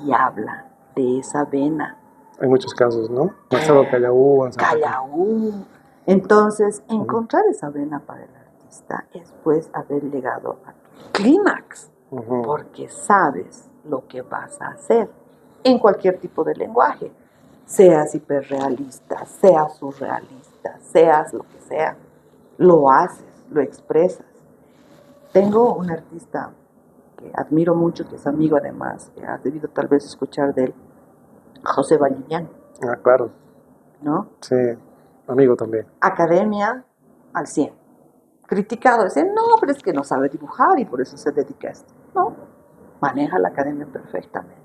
y habla de esa vena. Hay muchos casos, ¿no? Marcelo Callaú. Callaú. Entonces, encontrar esa vena para el artista es pues haber llegado a tu clímax, porque sabes lo que vas a hacer en cualquier tipo de lenguaje, seas hiperrealista, seas surrealista, seas lo que sea, lo haces, lo expresas. Tengo un artista que admiro mucho, que es amigo además, que has debido tal vez escuchar de él, José Vallivian. Claro. ¿No? Sí, amigo también. Academia al 100. Criticado, dicen, no, pero es que no sabe dibujar y por eso se dedica a esto. No, maneja la academia perfectamente,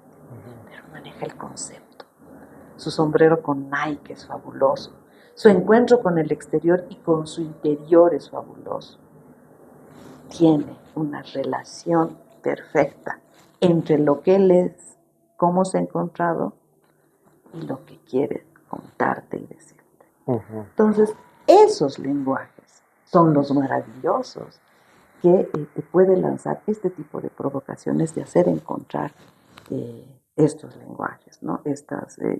pero maneja el concepto. Su sombrero con Nike es fabuloso. Su encuentro con el exterior y con su interior es fabuloso. tiene una relación perfecta entre lo que él es, cómo se ha encontrado y lo que quiere contarte y decirte. Entonces, esos lenguajes son los maravillosos que te puede lanzar este tipo de provocaciones de hacer encontrar estos lenguajes, ¿no?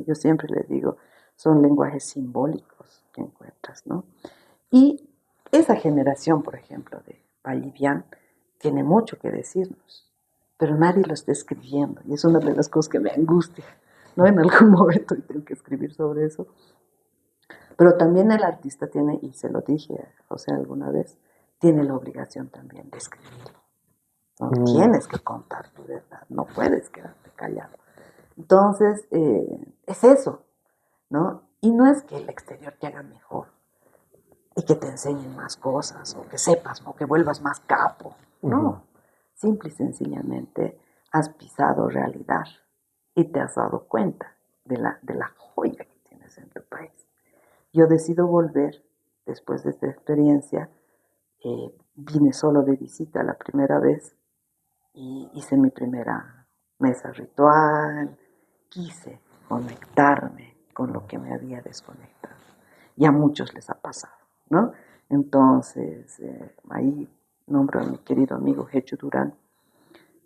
Yo siempre les digo, son lenguajes simbólicos que encuentras, ¿no? Y esa generación, por ejemplo, de Vallivian, tiene mucho que decirnos, pero nadie lo está escribiendo, y es una de las cosas que me angustia, ¿no? En algún momento tengo que escribir sobre eso. Pero también el artista tiene, y se lo dije a José alguna vez, tiene la obligación también de escribirlo. ¿No? Tienes que contar tu verdad, no puedes quedarte callado. Entonces, es eso, ¿no? Y no es que el exterior te haga mejor y que te enseñen más cosas o que sepas o que vuelvas más capo. No, simple y sencillamente has pisado realidad y te has dado cuenta de la joya que tienes en tu país. Yo decido volver después de esta experiencia. Vine solo de visita la primera vez y hice mi primera mesa ritual. Quise conectarme con lo que me había desconectado. Y a muchos les ha pasado, ¿no? Entonces, ahí nombro a mi querido amigo Hecho Durán,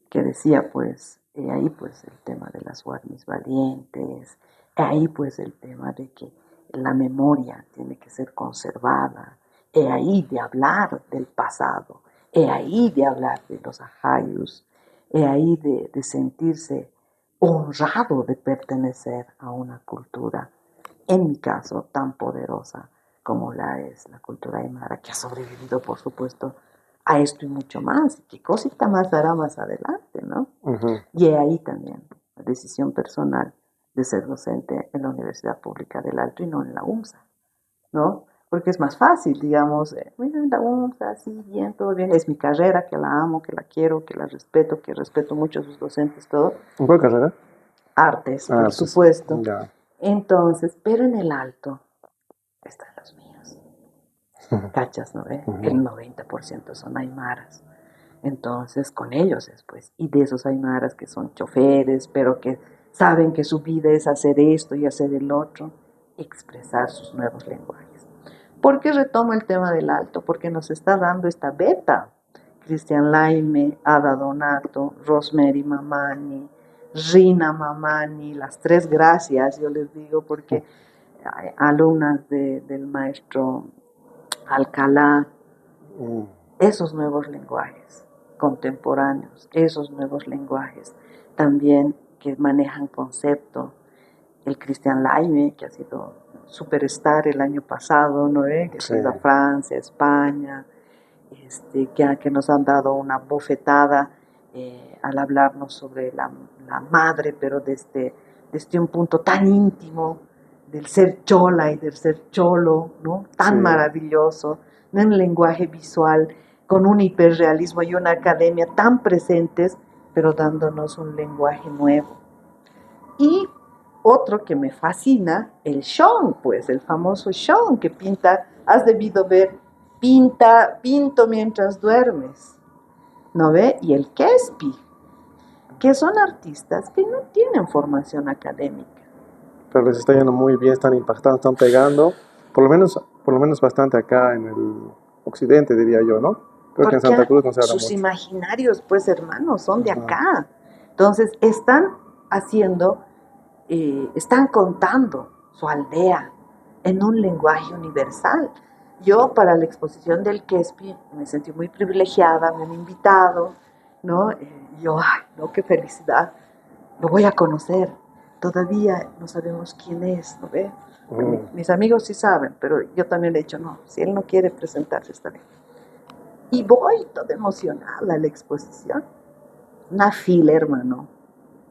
que decía, pues, ahí pues el tema de las guardias valientes, ahí pues el tema de que la memoria tiene que ser conservada, ahí de hablar del pasado, ahí de hablar de los ajayus, ahí de sentirse honrado de pertenecer a una cultura, en mi caso, tan poderosa como la es la cultura aymara, que ha sobrevivido, por supuesto, a esto y mucho más. ¿Qué cosita más hará más adelante, no? Y ahí también la decisión personal de ser docente en la Universidad Pública del Alto y no en la UMSA, ¿no? Porque es más fácil, digamos, mira, en la UMSA, sí, bien, todo bien, es mi carrera, que la amo, que la quiero, que respeto mucho a sus docentes, todo. ¿En cuál carrera? Artes, por supuesto. Ya. Entonces, pero en el Alto están los míos. ¿Cachas, no ve? El 90% son aymaras. Entonces, con ellos después. Y de esos aymaras que son choferes, pero que saben que su vida es hacer esto y hacer el otro, expresar sus nuevos lenguajes. ¿Por qué retomo el tema del Alto? Porque nos está dando esta beta. Cristian Laime, Ada Donato, Rosemary Mamani, Rina Mamani, las tres gracias, yo les digo, porque hay alumnas del maestro Alcalá, esos nuevos lenguajes contemporáneos, esos nuevos lenguajes también que manejan concepto. El Cristian Laime, que ha sido superstar el año pasado, ¿no? Que ha ido a Francia, España, que nos han dado una bofetada al hablarnos sobre la madre, pero desde un punto tan íntimo del ser chola y del ser cholo, ¿no? Tan maravilloso, en un lenguaje visual, con un hiperrealismo y una academia tan presentes, pero dándonos un lenguaje nuevo. Y otro que me fascina, el Shon, pues, el famoso Shon que pinta, has debido ver, pinto mientras duermes, ¿no ve? Y el Kespi, que son artistas que no tienen formación académica. Pero les está yendo muy bien, están impactando, están pegando, por lo menos bastante acá en el occidente, diría yo, ¿no? Creo que en Santa Cruz no se habla mucho. Sus imaginarios, pues, hermanos, son de acá. Entonces, están haciendo, están contando su aldea en un lenguaje universal. Yo, para la exposición del Kespi, me sentí muy privilegiada, me han invitado, ¿no? Yo, ay, no, qué felicidad, lo voy a conocer. Todavía no sabemos quién es, ¿no ve? Mis amigos sí saben, pero yo también le he dicho, no, si él no quiere presentarse, está bien. Y voy toda emocionada a la exposición. Una fila, hermano.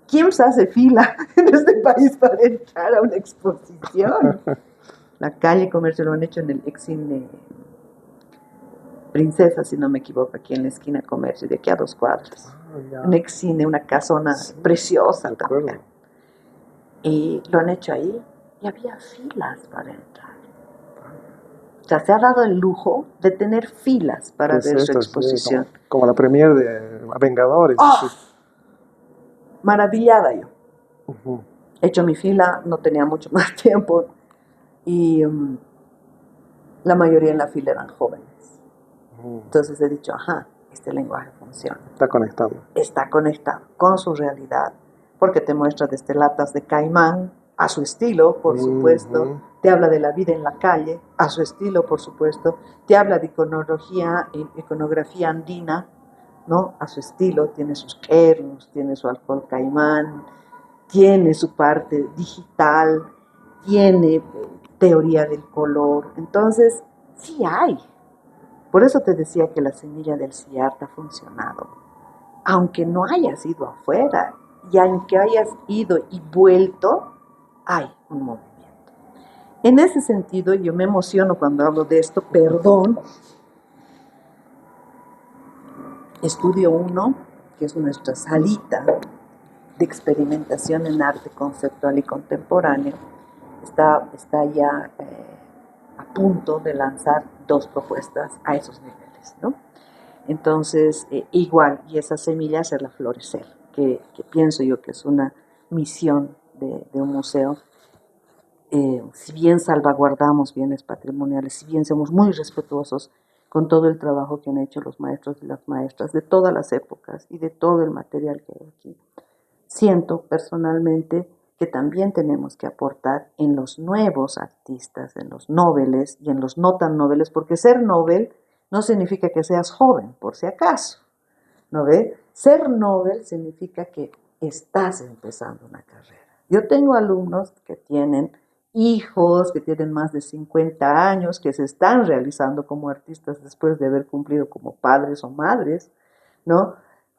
¿Quién se hace fila en este país para entrar a una exposición? La calle Comercio lo han hecho en el ex cine Princesa, si no me equivoco, aquí en la esquina Comercio, de aquí a 2 cuadras. Un ex cine, una casona preciosa también. Y lo han hecho ahí y había filas para entrar. sea, se ha dado el lujo de tener filas para ¿Qué es ver su esto? Sí, exposición. como la premier de Vengadores. ¡Oh! Así. Maravillada yo. Ujú. He hecho mi fila, no tenía mucho más tiempo y la mayoría en la fila eran jóvenes. Entonces he dicho, ajá, este lenguaje funciona. Está conectado. Está conectado con su realidad, porque te muestra desde latas de caimán, a su estilo, por supuesto, te habla de la vida en la calle, a su estilo, por supuesto, te habla de iconografía andina, ¿no? A su estilo, tiene sus quernos, tiene su alcohol caimán, tiene su parte digital, tiene teoría del color, entonces sí hay. Por eso te decía que la semilla del CIART ha funcionado. Aunque no hayas ido afuera y aunque hayas ido y vuelto, hay un movimiento. En ese sentido, yo me emociono cuando hablo de esto, perdón. Estudio 1, que es nuestra salita de experimentación en arte conceptual y contemporáneo, está ya a punto de lanzar 2 propuestas a esos niveles, ¿no? Entonces, igual, y esa semilla hacerla florecer, que pienso yo que es una misión de un museo. Si bien salvaguardamos bienes patrimoniales, si bien somos muy respetuosos con todo el trabajo que han hecho los maestros y las maestras de todas las épocas y de todo el material que hay aquí, siento personalmente que también tenemos que aportar en los nuevos artistas, en los noveles y en los no tan noveles, porque ser novel no significa que seas joven, por si acaso, ¿no ve? Ser novel significa que estás empezando una carrera. Yo tengo alumnos que tienen hijos, que tienen más de 50 años, que se están realizando como artistas después de haber cumplido como padres o madres, ¿no?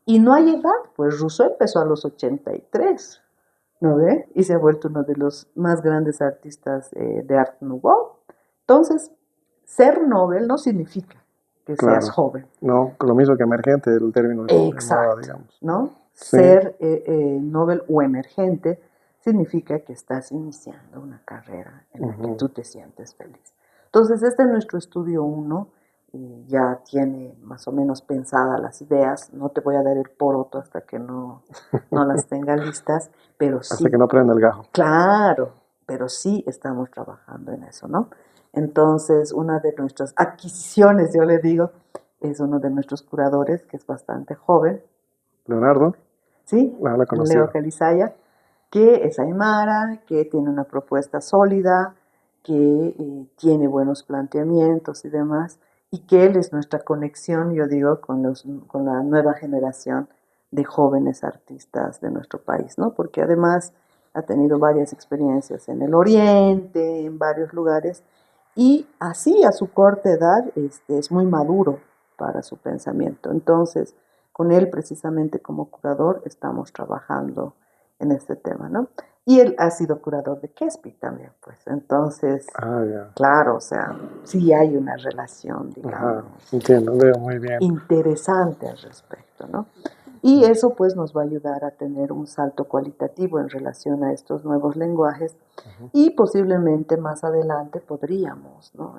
Y no hay edad, pues Rousseau empezó a los 83, ¿no ve? Y se ha vuelto uno de los más grandes artistas de Art Nouveau. Entonces, ser novel no significa que seas Claro. joven. No, lo mismo que emergente, el término de moda, Exacto, digamos. ¿no? Sí. Ser novel o emergente significa que estás iniciando una carrera en la que tú te sientes feliz. Entonces, este es nuestro estudio 1. Ya tiene más o menos pensadas las ideas. No te voy a dar el poroto hasta que no las tenga listas, pero sí. Hasta que no prenda el gajo. Claro, pero sí estamos trabajando en eso, ¿no? Entonces, una de nuestras adquisiciones, yo le digo, es uno de nuestros curadores, que es bastante joven. Leonardo. Sí, La Leo Calizaya, que es aymara, que tiene una propuesta sólida, que tiene buenos planteamientos y demás, y que él es nuestra conexión, yo digo, con la nueva generación de jóvenes artistas de nuestro país, ¿no? Porque además ha tenido varias experiencias en el Oriente, en varios lugares, y así a su corta edad es muy maduro para su pensamiento. Entonces, con él precisamente como curador estamos trabajando en este tema, ¿no? Y él ha sido curador de Quespi también, pues. Entonces, claro, o sea, sí hay una relación, digamos, entiendo, veo muy bien. Interesante al respecto, ¿no? Y eso pues nos va a ayudar a tener un salto cualitativo en relación a estos nuevos lenguajes y posiblemente más adelante podríamos, ¿no?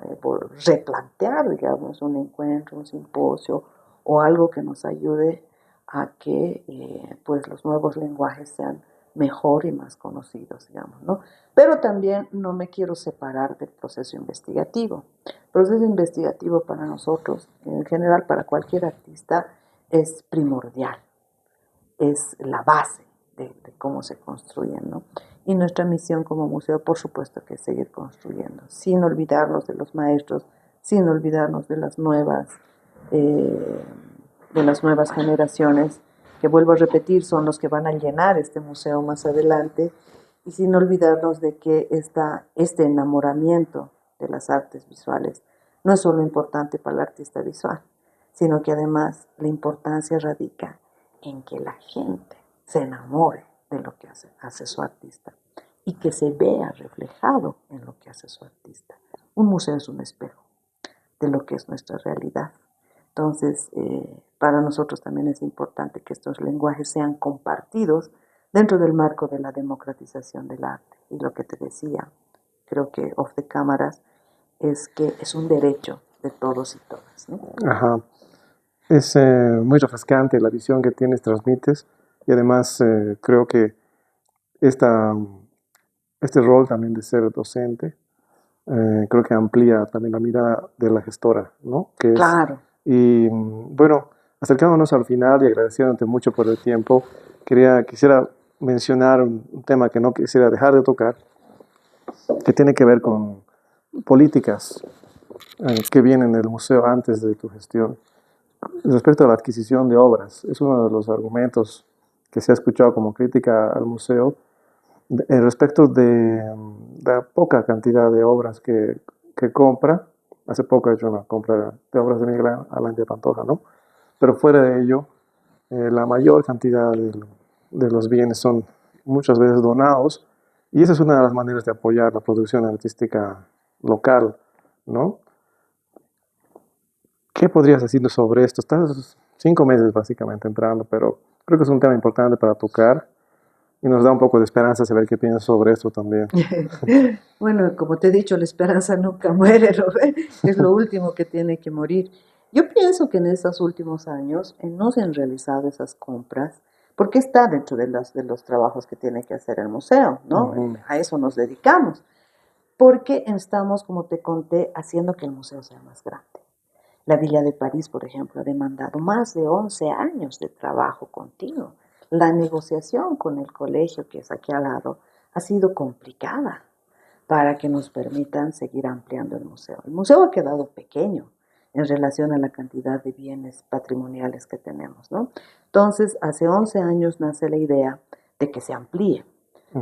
Replantear, digamos, un encuentro, un simposio o algo que nos ayude a que pues los nuevos lenguajes sean mejor y más conocidos, digamos, ¿no? Pero también no me quiero separar del proceso investigativo. El proceso investigativo para nosotros, en general para cualquier artista, es primordial, es la base de cómo se construyen, ¿no? Y nuestra misión como museo, por supuesto, que es seguir construyendo, sin olvidarnos de los maestros, sin olvidarnos de las nuevas generaciones, que vuelvo a repetir, son los que van a llenar este museo más adelante, y sin olvidarnos de que este enamoramiento de las artes visuales no es solo importante para el artista visual, sino que además la importancia radica en que la gente se enamore de lo que hace su artista y que se vea reflejado en lo que hace su artista. Un museo es un espejo de lo que es nuestra realidad. Entonces, para nosotros también es importante que estos lenguajes sean compartidos dentro del marco de la democratización del arte. Y lo que te decía, creo que off the cámaras, es que es un derecho de todos y todas, ¿no? Ajá. Es muy refrescante la visión que tienes, transmites, y además creo que esta, este rol también de ser docente, creo que amplía también la mirada de la gestora, ¿no? Que es, Claro. y bueno, acercándonos al final y agradeciéndote mucho por el tiempo, quisiera mencionar un tema que no quisiera dejar de tocar, que tiene que ver con políticas que vienen del museo antes de tu gestión. Respecto a la adquisición de obras, es uno de los argumentos que se ha escuchado como crítica al museo respecto de la poca cantidad de obras que compra. Hace poco he hecho una compra de obras de Miguel Ángel de Pantoja, ¿no? Pero fuera de ello, la mayor cantidad de los bienes son muchas veces donados, y esa es una de las maneras de apoyar la producción artística local, ¿no? ¿Qué podrías decirnos sobre esto? Estás 5 meses básicamente entrando, pero creo que es un tema importante para tocar y nos da un poco de esperanza saber qué piensas sobre esto también. Bueno, como te he dicho, la esperanza nunca muere, ¿no? Es lo último que tiene que morir. Yo pienso que en estos últimos años no se han realizado esas compras, porque está dentro de los trabajos que tiene que hacer el museo, ¿no? A eso nos dedicamos, porque estamos, como te conté, haciendo que el museo sea más grande. La Villa de París, por ejemplo, ha demandado más de 11 años de trabajo continuo. La negociación con el colegio, que es aquí al lado, ha sido complicada para que nos permitan seguir ampliando el museo. El museo ha quedado pequeño en relación a la cantidad de bienes patrimoniales que tenemos, ¿no? Entonces, hace 11 años nace la idea de que se amplíe,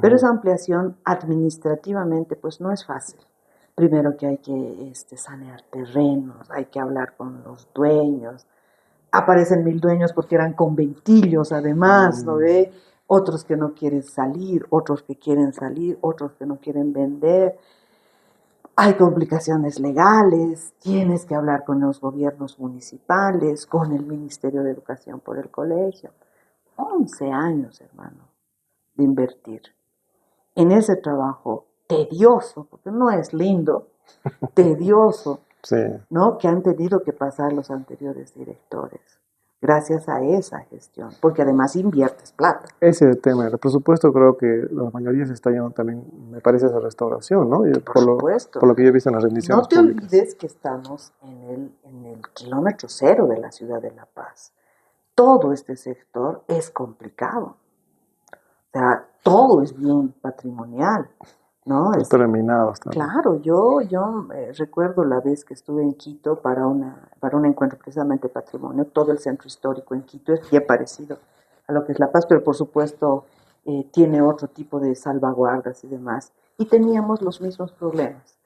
pero esa ampliación administrativamente pues no es fácil. Primero que hay que sanear terrenos, hay que hablar con los dueños. Aparecen 1000 dueños porque eran conventillos además, ¿no ve? Otros que no quieren salir, otros que quieren salir, otros que no quieren vender. Hay complicaciones legales, tienes que hablar con los gobiernos municipales, con el Ministerio de Educación por el colegio. 11 años, hermano, de invertir en ese trabajo tedioso, porque no es lindo, tedioso, Sí. ¿no? Que han tenido que pasar los anteriores directores, gracias a esa gestión, porque además inviertes plata. Ese tema, el presupuesto, creo que la mayoría se está yendo también, me parece, esa restauración, ¿no? Y Por supuesto. por lo que yo he visto en las rendiciones No te públicas. olvides que estamos en el kilómetro cero de la ciudad de La Paz. Todo este sector es complicado. O sea, todo es bien patrimonial, ¿no? Los terminados también. Claro, yo recuerdo la vez que estuve en Quito para un encuentro precisamente de patrimonio. Todo el centro histórico en Quito es bien parecido a lo que es La Paz, pero por supuesto tiene otro tipo de salvaguardas y demás. Y teníamos los mismos problemas.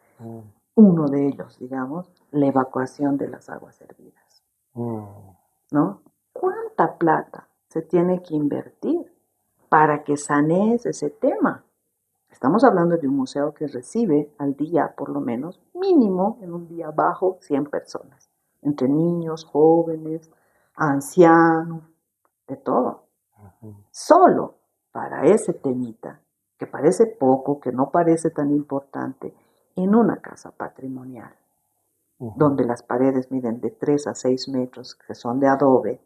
Uno de ellos, digamos, la evacuación de las aguas hervidas, ¿no? ¿Cuánta plata se tiene que invertir para que sanees ese tema? Estamos hablando de un museo que recibe al día, por lo menos, mínimo en un día bajo, 100 personas, entre niños, jóvenes, ancianos, de todo. Solo para ese temita, que parece poco, que no parece tan importante, en una casa patrimonial, donde las paredes miden de 3 a 6 metros, que son de adobe,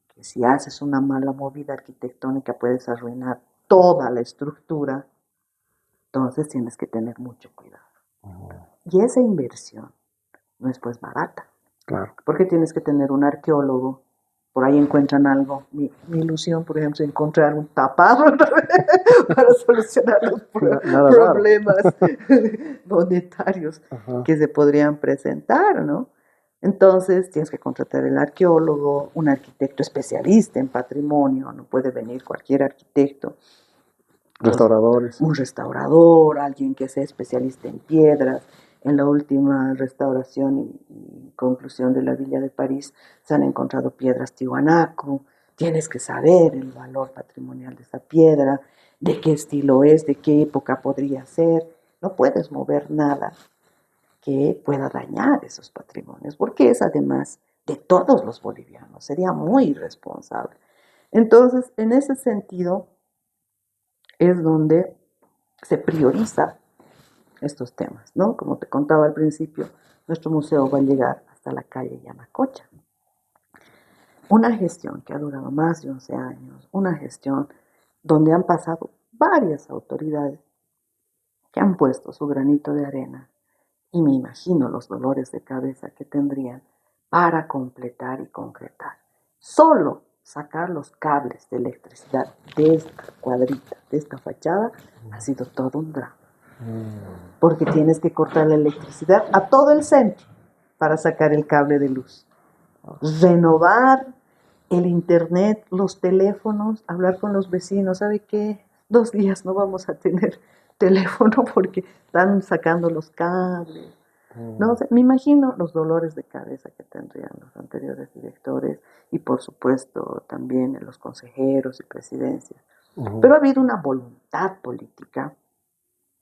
que si haces una mala movida arquitectónica puedes arruinar toda la estructura. Entonces tienes que tener mucho cuidado. Y esa inversión no es pues barata. Claro. Porque tienes que tener un arqueólogo. Por ahí encuentran algo. Mi ilusión, por ejemplo, es encontrar un tapado para solucionar los problemas monetarios que se podrían presentar, ¿no? Entonces tienes que contratar el arqueólogo, un arquitecto especialista en patrimonio, no puede venir cualquier arquitecto. Restauradores. Un restaurador, alguien que sea especialista en piedras. En la última restauración y conclusión de la Villa de París se han encontrado piedras Tiwanaku. Tienes que saber el valor patrimonial de esa piedra, de qué estilo es, de qué época podría ser. No puedes mover nada que pueda dañar esos patrimonios, porque es además de todos los bolivianos. Sería muy irresponsable. Entonces, en ese sentido, es donde se prioriza estos temas, ¿no? Como te contaba al principio, nuestro museo va a llegar hasta la calle Yanacocha. Una gestión que ha durado más de 11 años, una gestión donde han pasado varias autoridades que han puesto su granito de arena y me imagino los dolores de cabeza que tendrían para completar y concretar. Solo sacar los cables de electricidad de esta cuadrita, de esta fachada, ha sido todo un drama. Porque tienes que cortar la electricidad a todo el centro para sacar el cable de luz. Renovar el internet, los teléfonos, hablar con los vecinos. ¿Sabe qué? 2 días no vamos a tener teléfono porque están sacando los cables. No, o sea, me imagino los dolores de cabeza que tendrían los anteriores directores y por supuesto también los consejeros y presidencias. Pero ha habido una voluntad política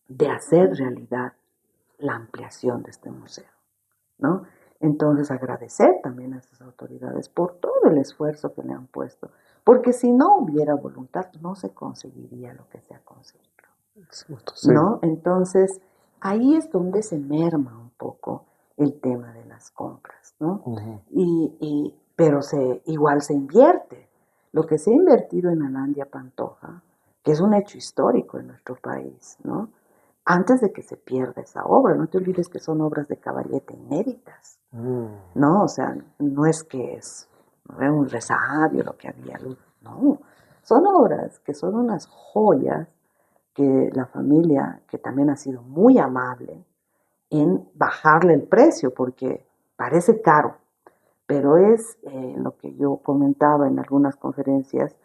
de hacer realidad la ampliación de este museo, ¿no? Entonces agradecer también a esas autoridades por todo el esfuerzo que le han puesto, porque si no hubiera voluntad no se conseguiría lo que se ha conseguido, ¿no? Entonces ahí es donde se merma un poco el tema de las compras, ¿no? Pero igual se invierte. Lo que se ha invertido en Alandia Pantoja, que es un hecho histórico en nuestro país, ¿no? Antes de que se pierda esa obra, no te olvides que son obras de Caballete inéditas, ¿no? O sea, no es que es un resabio lo que había, no. Son obras que son unas joyas que la familia, que también ha sido muy amable en bajarle el precio, porque parece caro, pero es lo que yo comentaba en algunas conferencias,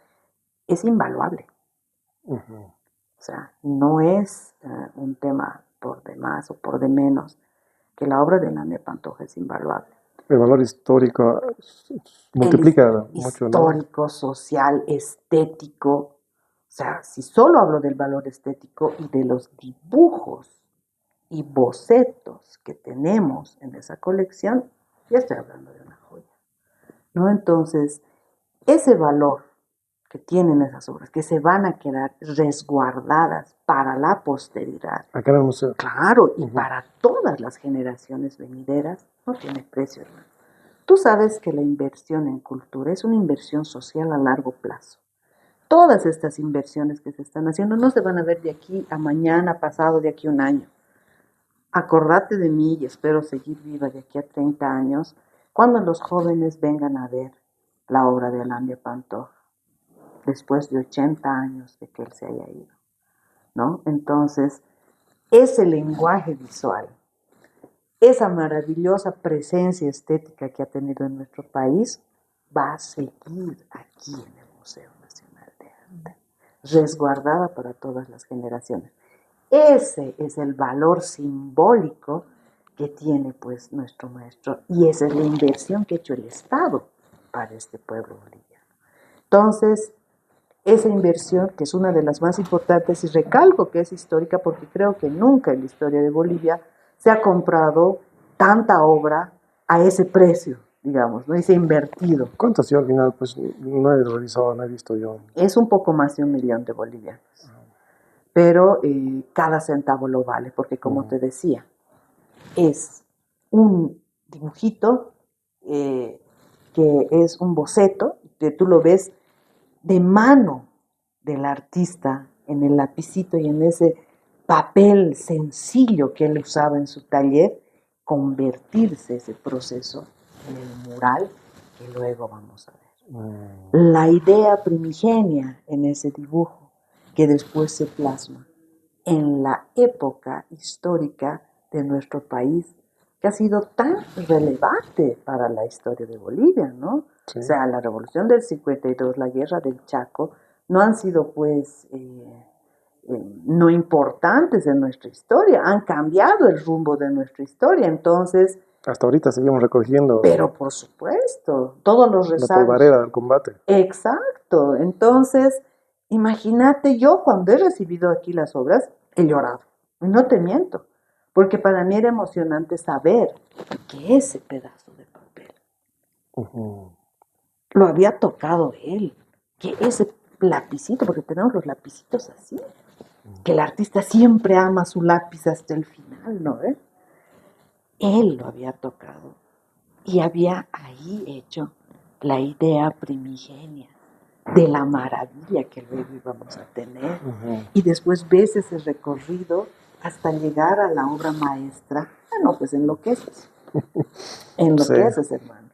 es invaluable. O sea, no es un tema por de más o por de menos, que la obra de Alandia Pantoja es invaluable. El valor histórico multiplica mucho, ¿no? Histórico, social, estético. O sea, si solo hablo del valor estético y de los dibujos y bocetos que tenemos en esa colección, ya estoy hablando de una joya, ¿no? Entonces, ese valor que tienen esas obras, que se van a quedar resguardadas para la posteridad. Acá en el museo. Claro, y para todas las generaciones venideras, no tiene precio, hermano. Tú sabes que la inversión en cultura es una inversión social a largo plazo. Todas estas inversiones que se están haciendo no se van a ver de aquí a mañana, pasado, de aquí a un año. Acordate de mí y espero seguir viva de aquí a 30 años, cuando los jóvenes vengan a ver la obra de Alandia Pantoja, después de 80 años de que él se haya ido, ¿no? Entonces, ese lenguaje visual, esa maravillosa presencia estética que ha tenido en nuestro país, va a seguir aquí en el Museo Nacional de Arte, resguardada para todas las generaciones. Ese es el valor simbólico que tiene pues nuestro maestro y esa es la inversión que ha hecho el Estado para este pueblo boliviano. Entonces, esa inversión, que es una de las más importantes, y recalco que es histórica porque creo que nunca en la historia de Bolivia se ha comprado tanta obra a ese precio, digamos, ¿no? Y se ha invertido. ¿Cuánto ha sido al final? Pues no he revisado, no he visto yo. Es un poco más de 1 millón de bolivianos. Pero cada centavo lo vale, porque como te decía, es un dibujito que es un boceto, que tú lo ves de mano del artista en el lapicito y en ese papel sencillo que él usaba en su taller, convertirse ese proceso en el mural que luego vamos a ver. La idea primigenia en ese dibujo que después se plasma en la época histórica de nuestro país, que ha sido tan relevante para la historia de Bolivia, ¿no? Sí. O sea, la revolución del 52, la guerra del Chaco, no han sido pues no importantes en nuestra historia, han cambiado el rumbo de nuestra historia, entonces... Hasta ahorita seguimos recogiendo... Pero por supuesto, todos los resabios... La polvareda del combate. Exacto, entonces, imagínate, yo cuando he recibido aquí las obras, he llorado, y no te miento, porque para mí era emocionante saber que ese pedazo de papel lo había tocado él, que ese lapicito, porque tenemos los lapicitos así, que el artista siempre ama su lápiz hasta el final, ¿no? Él lo había tocado y había ahí hecho la idea primigenia de la maravilla que luego íbamos a tener. Y después ves ese recorrido hasta llegar a la obra maestra. No, pues enloqueces. Enloqueces, sí, hermano.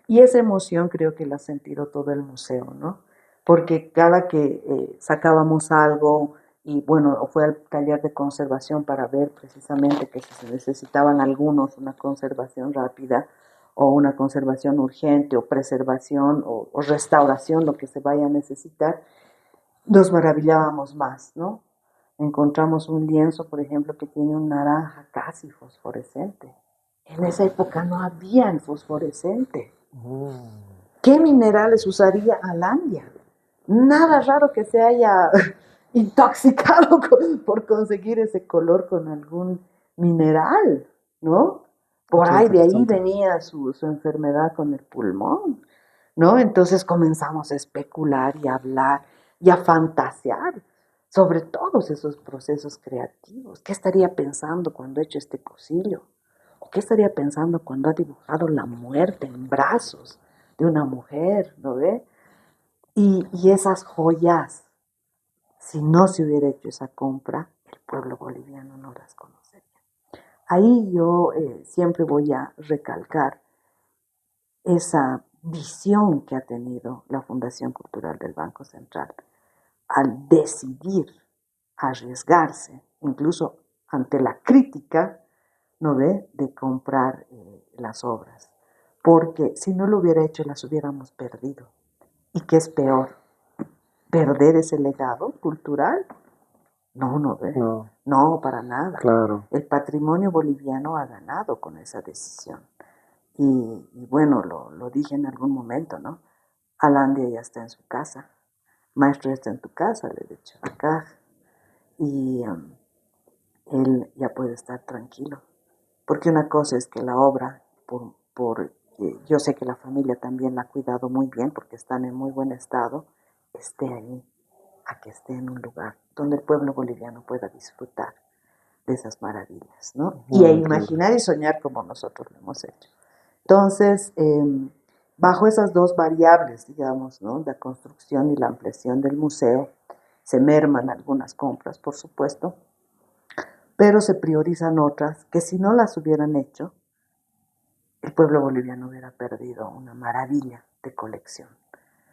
Y esa emoción creo que la ha sentido todo el museo, ¿no? Porque cada que sacábamos algo, y bueno, fue al taller de conservación para ver precisamente que si se necesitaban algunos una conservación rápida o una conservación urgente o preservación o restauración, lo que se vaya a necesitar, nos maravillábamos más, ¿no? Encontramos un lienzo, por ejemplo, que tiene un naranja casi fosforescente. En esa época no había el fosforescente. ¿Qué minerales usaría Alandia? Nada raro que se haya intoxicado por conseguir ese color con algún mineral, ¿no? Por ahí, de ahí venía su enfermedad con el pulmón, ¿no? Entonces comenzamos a especular y a hablar y a fantasear sobre todos esos procesos creativos. ¿Qué estaría pensando cuando ha hecho este cosillo? ¿O qué estaría pensando cuando ha dibujado la muerte en brazos de una mujer, ¿no ve? Y esas joyas, si no se hubiera hecho esa compra, el pueblo boliviano no las conocería. Ahí yo siempre voy a recalcar esa visión que ha tenido la Fundación Cultural del Banco Central al decidir arriesgarse, incluso ante la crítica, ¿no ve?, de comprar las obras. Porque si no lo hubiera hecho, las hubiéramos perdido. ¿Y qué es peor? ¿Perder ese legado cultural? No, no ve. No, para nada. Claro. El patrimonio boliviano ha ganado con esa decisión. Y bueno, lo dije en algún momento, ¿no? Alandia ya está en su casa. Maestro, ya está en tu casa, le he dicho acá. Y él ya puede estar tranquilo. Porque una cosa es que la obra, yo sé que la familia también la ha cuidado muy bien porque están en muy buen estado, esté ahí, a que esté en un lugar donde el pueblo boliviano pueda disfrutar de esas maravillas, ¿no? Y a imaginar y soñar como nosotros lo hemos hecho. Entonces, bajo esas dos variables, digamos, ¿no?, la construcción y la ampliación del museo, se merman algunas compras, por supuesto, pero se priorizan otras que si no las hubieran hecho, el pueblo boliviano hubiera perdido una maravilla de colección.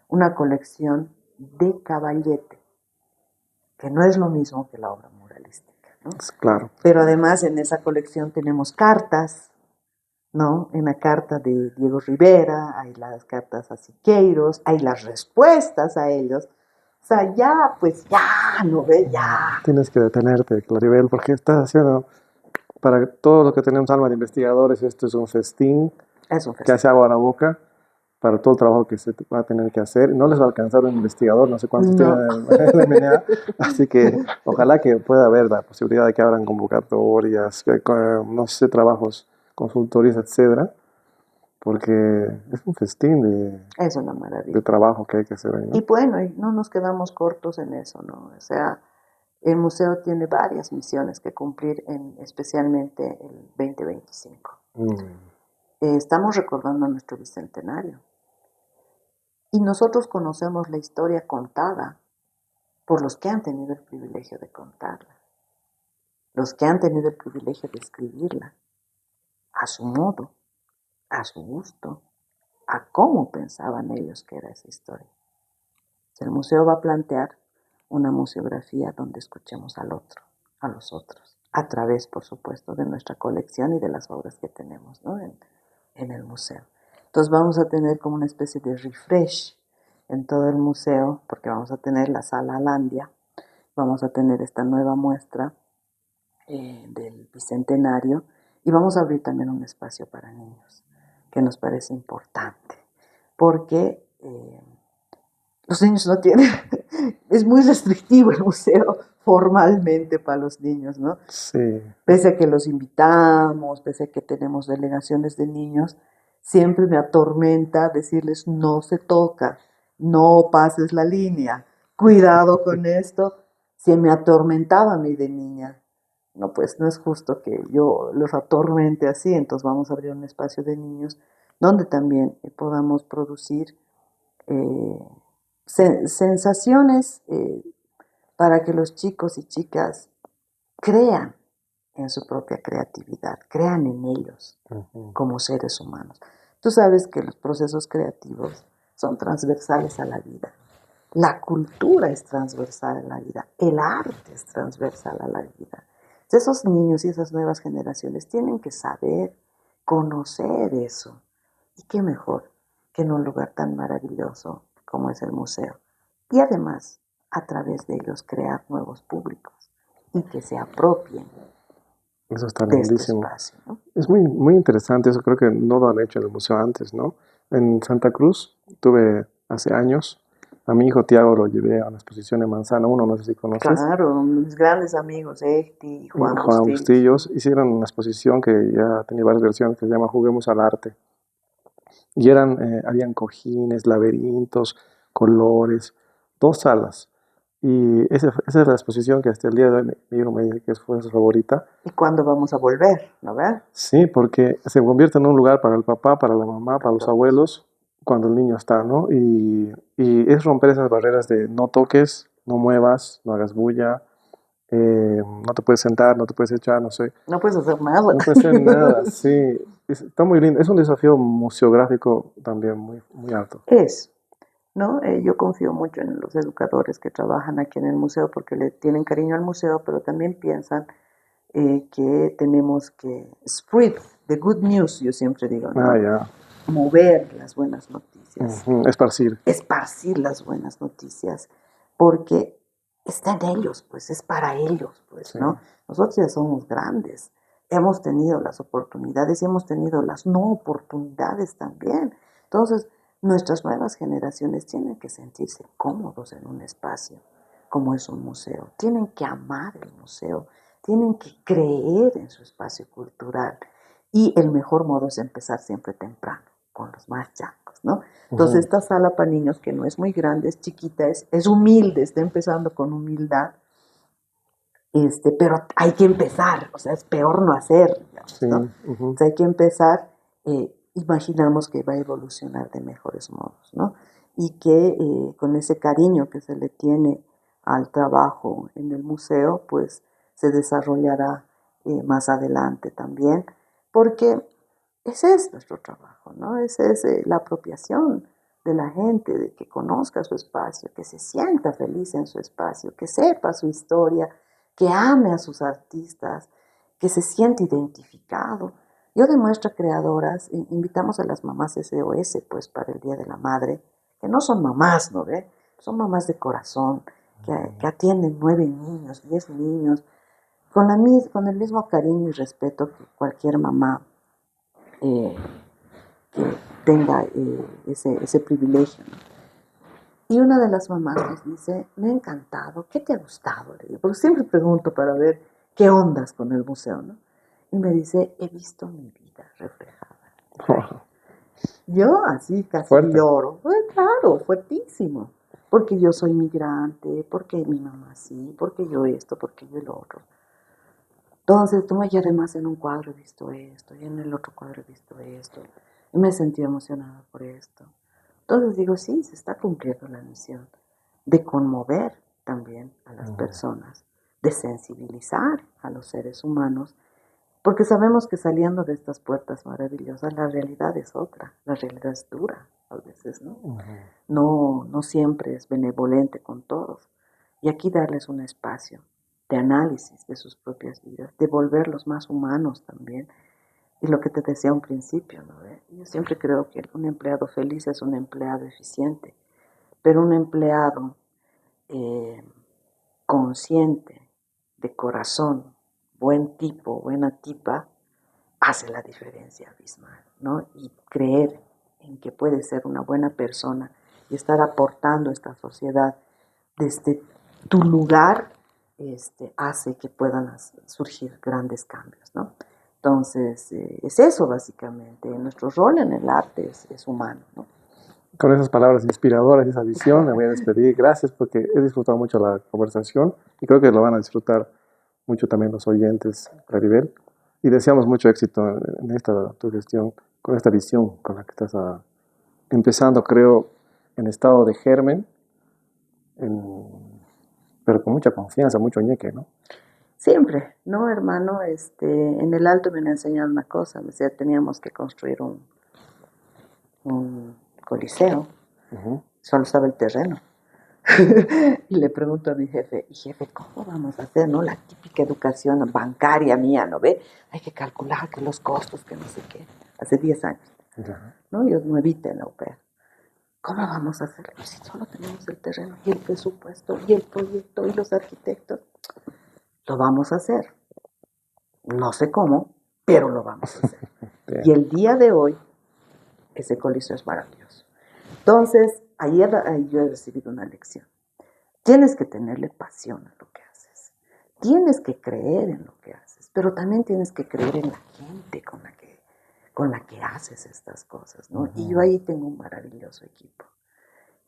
Una colección de caballete, que no es lo mismo que la obra muralística, ¿no? Claro. Pero además en esa colección tenemos cartas, ¿no? En la carta de Diego Rivera, hay las cartas a Siqueiros, hay las respuestas a ellos. O sea, ya, pues ya, ¿no ve? Ya. Tienes que detenerte, Claribel, porque estás haciendo, para todo lo que tenemos alma de investigadores, esto es un festín, que hace agua a la boca para todo el trabajo que se va a tener que hacer. No les va a alcanzar un investigador, no sé cuántos tienen en el MNA, así que ojalá que pueda haber la posibilidad de que abran convocatorias, no sé, trabajos, consultorías, etcétera, porque es un festín es una maravilla de trabajo que hay que hacer ahí, ¿no? Y bueno, no nos quedamos cortos en eso, ¿no? O sea, el museo tiene varias misiones que cumplir, especialmente el 2025. Estamos recordando nuestro bicentenario. Y nosotros conocemos la historia contada por los que han tenido el privilegio de contarla, los que han tenido el privilegio de escribirla, a su modo, a su gusto, a cómo pensaban ellos que era esa historia. El museo va a plantear una museografía donde escuchemos al otro, a los otros, a través, por supuesto, de nuestra colección y de las obras que tenemos, ¿no?, en el museo. Entonces vamos a tener como una especie de refresh en todo el museo, porque vamos a tener la sala Alandia, vamos a tener esta nueva muestra del Bicentenario y vamos a abrir también un espacio para niños, que nos parece importante, porque los niños no tienen, es muy restrictivo el museo formalmente para los niños, ¿no? Sí. Pese a que los invitamos, pese a que tenemos delegaciones de niños, siempre me atormenta decirles no se toca, no pases la línea, cuidado con esto, se me atormentaba a mí de niña. No, pues no es justo que yo los atormente así, entonces vamos a abrir un espacio de niños donde también podamos producir eh, sensaciones para que los chicos y chicas crean en su propia creatividad, crean en ellos como seres humanos. Tú sabes que los procesos creativos son transversales a la vida. La cultura es transversal a la vida, el arte es transversal a la vida. Esos niños y esas nuevas generaciones tienen que saber, conocer eso. Y qué mejor que en un lugar tan maravilloso como es el museo. Y además, a través de ellos, crear nuevos públicos y que se apropien Eso está de este lindísimo. espacio, ¿no? Es muy, muy interesante, eso creo que no lo han hecho en el museo antes, ¿no? En Santa Cruz tuve hace años, a mi hijo Tiago lo llevé a una exposición en Manzana 1, no sé si conoces. Claro, mis grandes amigos, Esti y Juan Juan Bustillos. Bustillos hicieron una exposición que ya tenía varias versiones que se llama Juguemos al Arte. Y habían cojines, laberintos, colores, 2 salas. Y esa es la exposición que hasta el día de hoy mi hijo me dice que fue su favorita. ¿Y cuándo vamos a volver? ¿No ves? Sí, porque se convierte en un lugar para el papá, para la mamá, para los abuelos, cuando el niño está, ¿no? Y es romper esas barreras de no toques, no muevas, no hagas bulla, no te puedes sentar, no te puedes echar, no sé. No puedes hacer nada. No puede ser nada, sí. Está muy lindo. Es un desafío museográfico también muy, muy alto. Es, ¿no? Yo confío mucho en los educadores que trabajan aquí en el museo porque le tienen cariño al museo, pero también piensan que tenemos que spread the good news, yo siempre digo, Ah, ¿no? ya. Mover las buenas noticias, Esparcir. esparcir las buenas noticias, porque está en ellos, pues es para ellos, pues, Sí. ¿no? Nosotros ya somos grandes, hemos tenido las oportunidades y hemos tenido las no oportunidades también. Entonces, nuestras nuevas generaciones tienen que sentirse cómodos en un espacio como es un museo, tienen que amar el museo, tienen que creer en su espacio cultural y el mejor modo es empezar siempre temprano con los más chacos, ¿no? Entonces, esta sala para niños, que no es muy grande, es chiquita, es humilde, está empezando con humildad, pero hay que empezar, o sea, es peor no hacer, digamos, Sí. ¿no? O sea, hay que empezar, imaginamos que va a evolucionar de mejores modos, ¿no? Y que con ese cariño que se le tiene al trabajo en el museo, pues se desarrollará más adelante también, porque ese es nuestro trabajo, ¿no? Esa es la apropiación de la gente, de que conozca su espacio, que se sienta feliz en su espacio, que sepa su historia, que ame a sus artistas, que se siente identificado. Yo de Muestra Creadoras invitamos a las mamás SOS, pues, para el Día de la Madre, que no son mamás, ¿no ve? Son mamás de corazón, que atienden 9 niños, 10 niños, con el mismo cariño y respeto que cualquier mamá eh, que tenga ese privilegio, ¿no? Y una de las mamás nos dice, me ha encantado, ¿qué te ha gustado? Le digo, porque siempre pregunto para ver qué ondas con el museo, ¿no? Y me dice, he visto mi vida reflejada. Yo así casi Fuerte. lloro. Pues claro, fuertísimo. Porque yo soy migrante, porque mi mamá sí, porque yo esto, porque yo el otro. Entonces, y además en un cuadro he visto esto, y en el otro cuadro he visto esto, y me sentí emocionada por esto. Entonces digo, sí, se está cumpliendo la misión de conmover también a las personas, de sensibilizar a los seres humanos, porque sabemos que saliendo de estas puertas maravillosas, la realidad es otra, la realidad es dura a veces, ¿no? No siempre es benevolente con todos. Y aquí darles un espacio de análisis de sus propias vidas, de volverlos más humanos también. Y lo que te decía al principio, ¿no? Yo siempre creo que un empleado feliz es un empleado eficiente, pero un empleado eh, consciente, de corazón, buen tipo, buena tipa, hace la diferencia abismal, ¿no? Y creer en que puede ser una buena persona y estar aportando a esta sociedad desde tu lugar, hace que puedan surgir grandes cambios, ¿no? Entonces, es eso básicamente. Nuestro rol en el arte es humano, ¿no? Con esas palabras inspiradoras y esa visión me voy a despedir. Gracias porque he disfrutado mucho la conversación y creo que lo van a disfrutar mucho también los oyentes, Claribel. Y deseamos mucho éxito en esta tu gestión, con esta visión con la que estás empezando, creo, en estado de germen, en- pero con mucha confianza, mucho ñeque, ¿no? Siempre, ¿no, hermano? En el Alto me han enseñado una cosa, me decía, teníamos que construir un coliseo, Ujú. solo estaba el terreno. Y le pregunto a mi jefe, y jefe, ¿cómo vamos a hacer, no? La típica educación bancaria mía, ¿no ve? Hay que calcular que los costos, que no sé qué. Hace 10 años, Ya. ¿no? Yo nuevita en la UPEA. ¿Cómo vamos a hacerlo? Pues si solo tenemos el terreno y el presupuesto y el proyecto y los arquitectos, lo vamos a hacer. No sé cómo, pero lo vamos a hacer. Y Bien. el día de hoy, ese coliseo es maravilloso. Entonces, ayer yo he recibido una lección. Tienes que tenerle pasión a lo que haces. Tienes que creer en lo que haces, pero también tienes que creer en la gente con la que haces estas cosas, ¿no? Y yo ahí tengo un maravilloso equipo,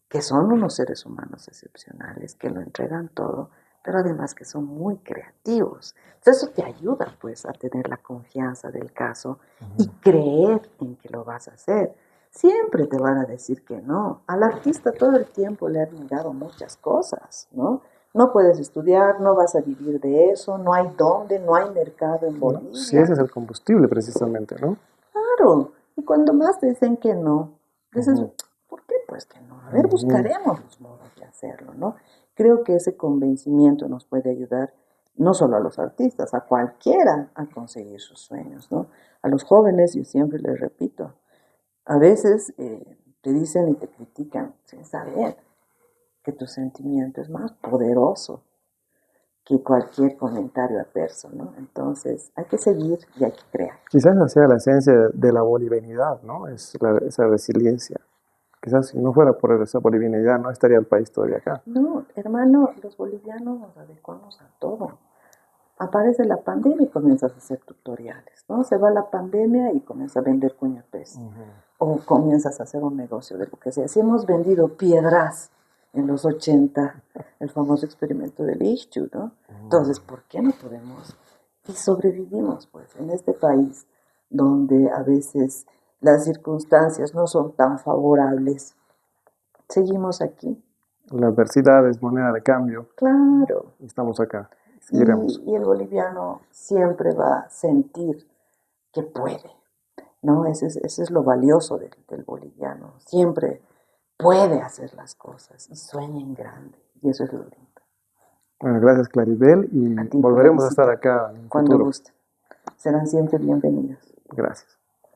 que son unos seres humanos excepcionales, que lo entregan todo, pero además que son muy creativos. Entonces eso te ayuda pues a tener la confianza del caso y creer en que lo vas a hacer. Siempre te van a decir que no. Al artista todo el tiempo le han negado muchas cosas, ¿no? No puedes estudiar, no vas a vivir de eso, no hay dónde, no hay mercado en ¿No? Si ese Bolivia. es el combustible precisamente, ¿no? Claro, y cuando más te dicen que no, dices, Ujú. ¿por qué? Pues que no. A ver, Ujú. buscaremos los modos de hacerlo, ¿no? Creo que ese convencimiento nos puede ayudar no solo a los artistas, a cualquiera a conseguir sus sueños, ¿no? A los jóvenes, yo siempre les repito, a veces te dicen y te critican sin saber que tu sentimiento es más poderoso que cualquier comentario adverso, ¿no? Entonces hay que seguir y hay que crear. Quizás esa sea la esencia de la bolivianidad, ¿no? Esa resiliencia. Quizás si no fuera por esa bolivianidad no estaría el país todavía acá. No, hermano, los bolivianos nos adecuamos a todo. Aparece la pandemia y comienzas a hacer tutoriales, ¿no? Se va la pandemia y comienzas a vender cuñapés. O comienzas a hacer un negocio de lo que sea. Si hemos vendido piedras en los 80, el famoso experimento del Ischu, ¿no? Entonces, ¿por qué no podemos? Y sobrevivimos, pues, en este país donde a veces las circunstancias no son tan favorables. Seguimos aquí. La adversidad es moneda de cambio. Claro. Estamos acá. Seguiremos. Y el boliviano siempre va a sentir que puede, ¿no? Ese es lo valioso del boliviano. Siempre puede hacer las cosas y sueña en grande. Y eso es lo lindo. Bueno, gracias Claribel A y ti por la volveremos a estar visita, acá en un cuando futuro. guste. Serán siempre bienvenidos. Gracias.